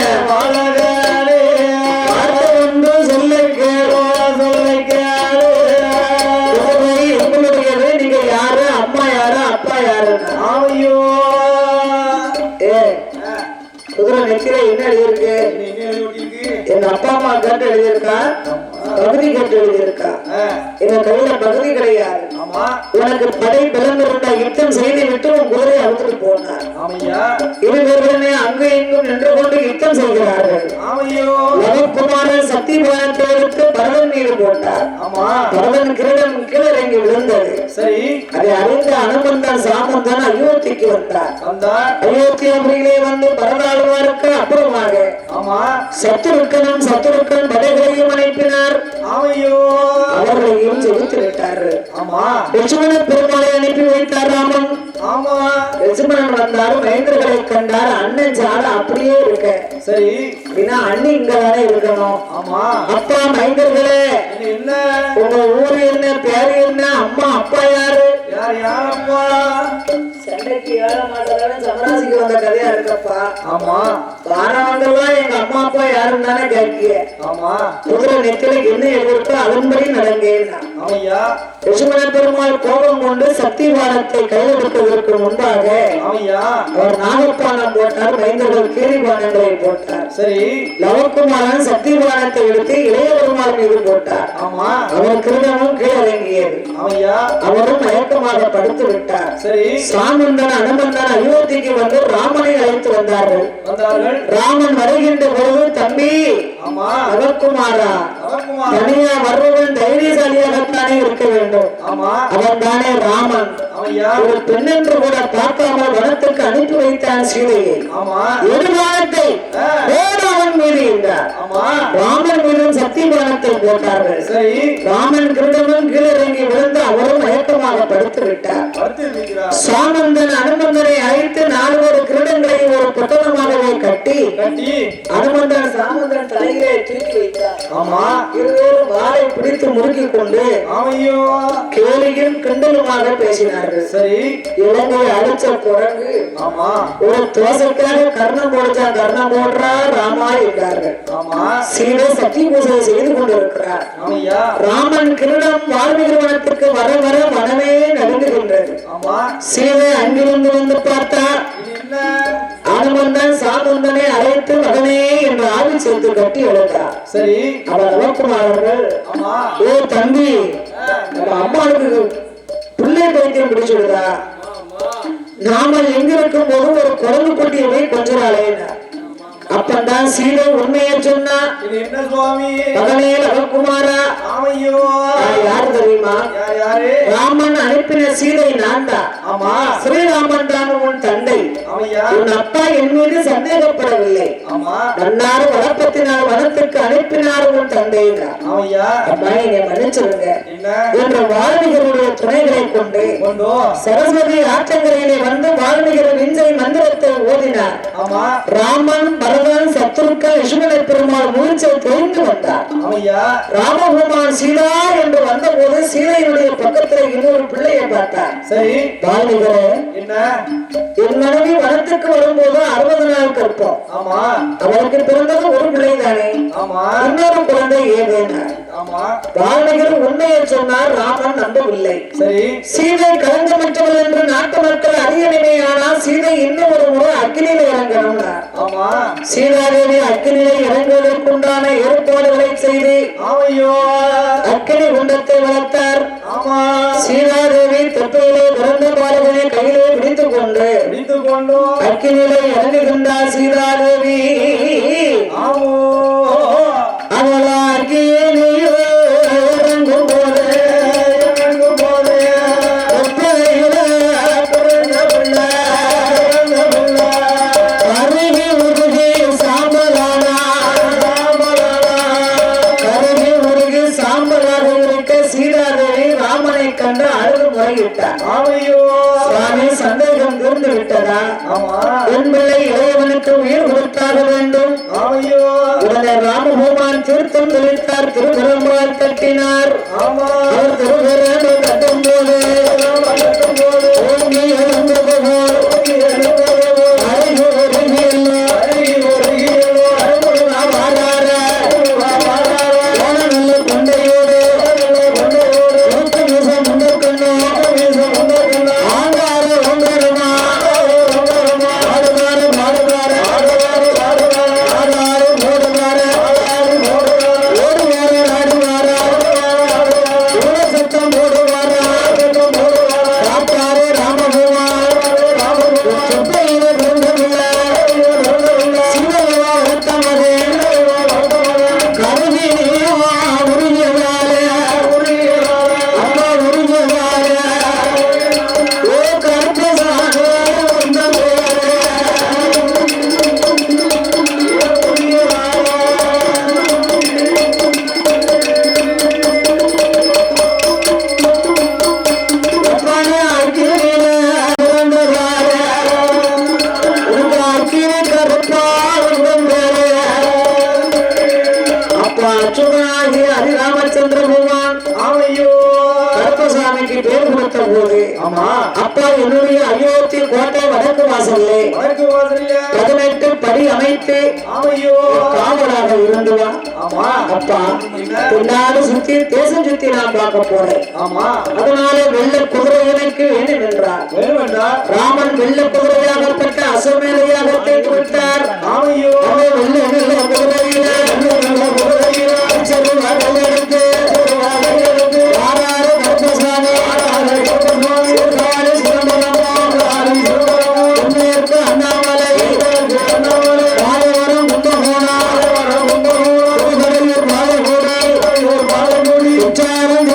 ஒன்று சொல்லை கேளோ உங்களுடையது. நீங்க யாரு? அம்மா யாரு? அப்பா யாரு? குதிரை நெத்தில என்ன எழுதியிருக்கு? எங்க அப்பா அம்மா கேட்டு எழுதியிருக்கா? பகுதி கேட்டு எழுதியிருக்கா? எங்க கையில பகுதி கிடையாது. உனக்கு படை பிளந்து இருந்தா யுத்தம் செய்து விட்டு உன் குதிரை அவுத்துட்டு போனார். இருவர்களுமே அங்கு இங்கும் நின்று கொண்டு யுத்தம் செய்கிறார்கள். லவகுமாரன் சத்தியபானத்தை எடுத்து பரதன் மீது போட்டார். பரதன் கிரீடம் கீழே இறங்கி விழுந்தது. சரி, அதை அறிந்த அனுமந்தன் சாமந்தன் அயோத்திக்கு வந்தார். அயோத்தியாபுரியிலே வந்து பரதாழ்வாருக்கு அப்புறமாக சத்துருக்கன் படைகளையும் அனுப்பினார். அவர்களையும் ஜெயித்து விட்டார்கள். லட்சுமண பெருமாளை அனுப்பி வைத்தார் ராமன். லட்சுமணன் வந்தார், மகேந்திரர்களை கண்டார். அண்ணன் ஜாட அப்படியே இருக்க. சரி, அண்ணி இங்கதானே இருக்கணும். அப்பா மகேந்திரர்களே, உங்க ஊரு என்ன, பேரு என்ன, அம்மா அப்பா யாரு? சண்டைக்கு ஏழ மாட்டதான சமராசிக்கு வந்த கதையா இருக்கப்பா. வாரவங்கெல்லாம் எங்க அம்மா அப்பா யாருன்னு தானே கேட்கிய. குதிரை நெத்தில என்ன எழுதிருக்கோ அதன்படி நடந்தேன்னா. லட்சுமண பெருமாள் கோபம் கொண்டு சத்தியபானத்தை கையெடுப்பதற்கு முன்பாக அவர் நாகப்பானம் போட்டார். மைந்தர்கள் கீரிபானங்களை போட்டார். சரி, லவகுமாரன் சத்தியபானத்தை எடுத்து இளைய பெருமாள் மீது போட்டார். அவர் கிருதமும் கீழே இறங்கியது. அவரும் மயக்கமாக படுத்து விட்டார். சரி, சாமந்தன் அனுமந்தன் அயோத்திக்கு வந்து ராமனை அழைத்து வந்தார்கள். ராமன் வருகின்ற பொழுது, தம்பி லவகுமாரா, தனியா வருவன் தைரியசாலியாகத்தானே இருக்க வேண்டும். அவன் தானே ராமன். ஒரு பெண் என்று கூட பார்க்காமல் வனத்துக்கு அனுப்பி வைத்தான் சீதையை. எதிர்காலத்தை ஓடவன் மீது என்றார். ராமன் மீதும் சத்தியபானத்தை போட்டார்கள். ராமன் கிருடனும் கீழிறங்கி விழுந்து அவரும் மயக்கமாக படுத்து விட்டார். சாமந்தன் அனுமந்தனை அழைத்து 4 கிருடங்களை ஒரு பொட்டலமாகவே கட்டி அனுமந்தன் சாமந்தன் தலையிலே தூக்கி வைத்தார். இருவரும் வாளை பிடித்து முறுக்கிக் கொண்டு கேலியும் கிண்டலுமாக பேசினார்கள். இலங்கை அழைச்ச குரங்கு ஒரு தோசைக்காக கர்ணம் போடுச்சா கர்ணம் போடுறா ராமா என்றார்கள். சீதை சத்திய பூஜை செய்து கொண்டிருக்கிறார். ராமன் கிருடம் வால்மீகி வனத்துக்கு வர வர வனமே நடுங்குகின்றது. சீதை அங்கிருந்து வந்து பார்த்தார். அனுமந்தன் சாமந்தனை அழைத்து மகனே என்று ஆவி சேர்த்து கட்டி எழுத்தார். அவர் நோக்குமார்கள், ஓ தம்பி, அம்மாவுக்கு பிள்ளை பைத்தியம் பிடிச்சுடுதா? நாம எங்க இருக்கும் போது ஒரு குரங்கு குட்டியை போய் கொஞ்சினாலே. அப்பந்தான் சீதை உண்மையை சொன்னா. மகனே லவகுமாரா, யாரு தெரியுமா? ராமன் அனுப்பின சீதை நான் தான். ஸ்ரீராமன் தான் உன் தந்தை. உன் அப்பா என் மீது சந்தேகப்படவில்லை. நன்னாறு வளர்ப்பத்தினால் வனத்திற்கு அனுப்பினார் உன் தந்தை. அம்மா என்னை மன்னிச்சிருங்க என்ற வால்மீகருடைய துணைகளை கொண்டு சரஸ்வதி ஆற்றங்கரையிலே வந்து வால்மீகர் விஞ்சை மந்திரத்தை ஓதினார். ராமன் பரதன் சத்ருக்கள் லட்சுமண பெருமாள் மூர்ச்சை தெரிந்து வந்தார். ராமபெருமான் சீதா என்று வந்த போது சீதையினுடைய பக்கத்தில் இன்னொரு பிள்ளையை பார்த்தார். வால்மீகரே, என் மனைவி வனத்துக்கு வரும்போது 60 நாள் கற்போம். அவருக்கு பிறந்தது ஒரு பிள்ளை தானே, இன்னொரு குழந்தை ஏதேனார். வால்மீகர் உண்மையை சொன்னார். ராமன் நம்பவில்லை. சீதை கலங்கமற்றவள் என்று நாட்டு மக்கள் அறியணுமே. ஆனால் சீதை இன்னும் ஒரு முறை அக்கினியில இறங்கணும். சீதாதேவி அக்கினியை இறங்குவதற்குண்டான ஏற்பாடுகளை செய்து அக்கினி குண்டத்தை வளர்த்தார். சீதாதேவி தொப்பையிலே பிறந்த பாலகனை கையிலே பிடித்துக் கொண்டு அக்கினியிலே இறங்குகின்றார். சீதாதேவி அவள் அக்கினியோ இறங்கும் போது கண்டு அழுது முறையிட்டார். சுவாமி, சந்தேகம் தீர்ந்து விட்டதா? என் பிள்ளை இளையவனுக்கு உயிர் கொடுத்தாக வேண்டும். உடனே ராமபெருமான் திருத்தம் தெளித்தார். திருவரம்பால் கட்டினார். அவர் திருவரம் கட்டும் போது அப்பா என்னுடைய அயோத்தி கோட்டை வடக்கு வாசல்லே 18 படி அமைத்து காவலாக இருந்துவா. அப்பா பின்னாடி சுத்தி தேசம் சுத்தி நான் பார்க்க போறேன். அதனால வெள்ள குதிரை எனக்கு வேண்டும் என்றார். ராமன் வெள்ள குதிரையாகப்பட்ட அசோமேலையாக தேர்ந்து விட்டார். வெள்ள குதிரையில உச்சாரம்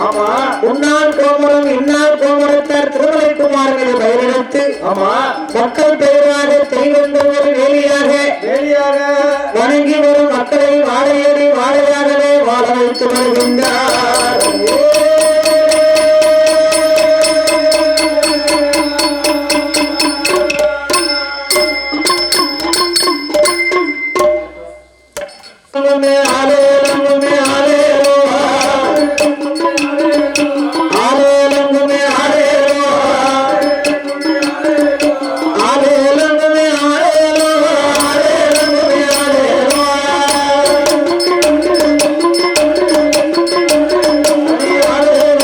ஆமா உன்னால் கோமரம் இன்னால் கோமரத்தார் திருமலை குமாரன் என்று பெயரெடுத்து ஆமா மக்கள் பெயராக தெய்வந்த ஒரு வேலியாக வெளியாக வணங்கி வரும் மக்களை வாழையடி வாழையாகவே வாழ வைத்து வருகின்றார். ஆலே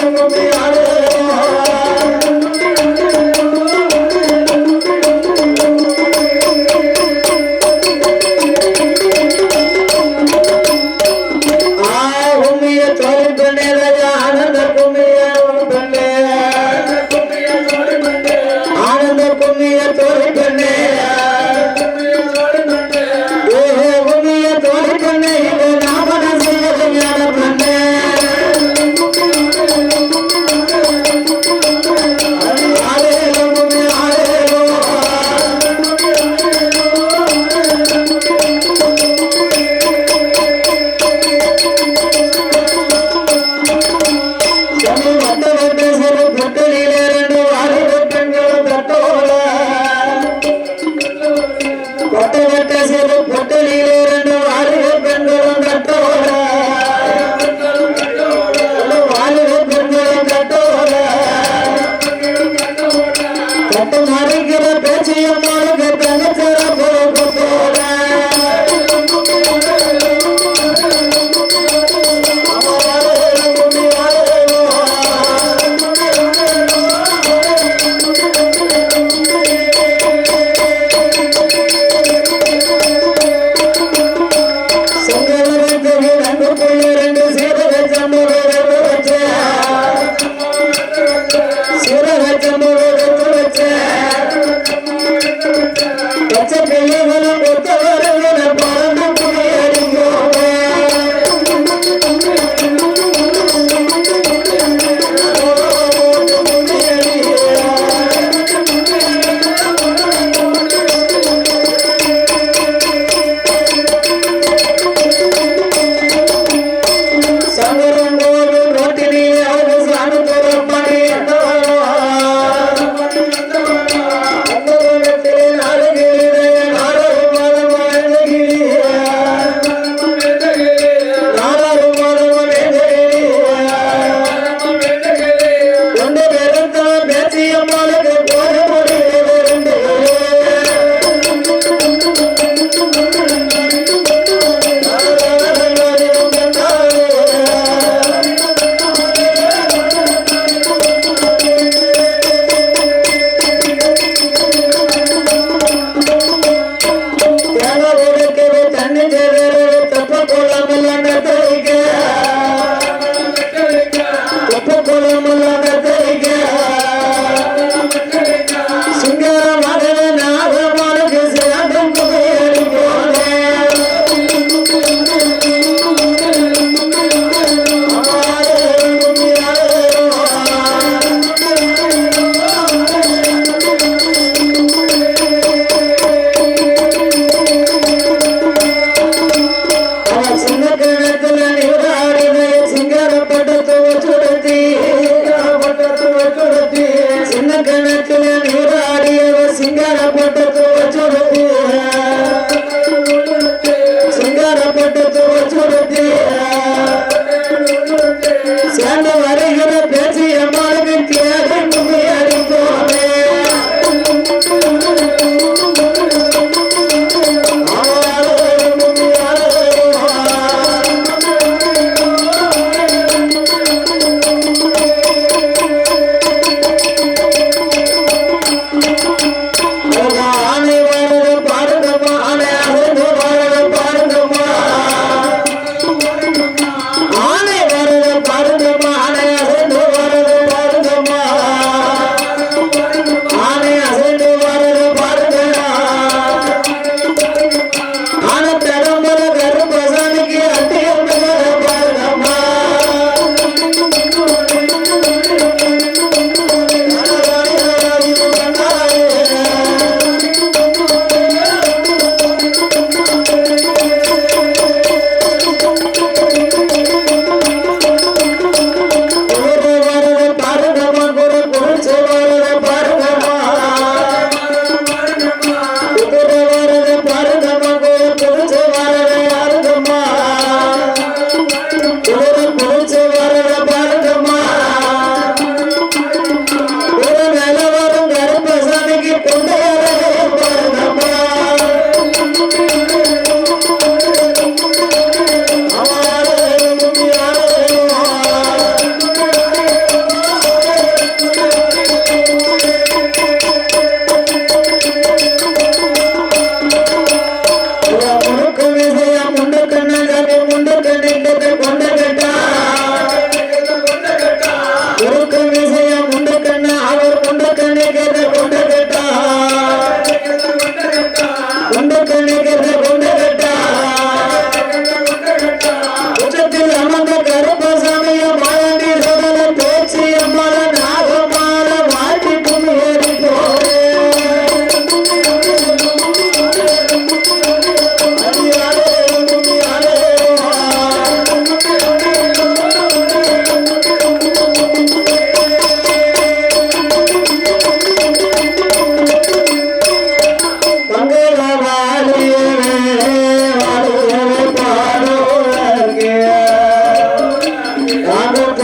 வாழ்க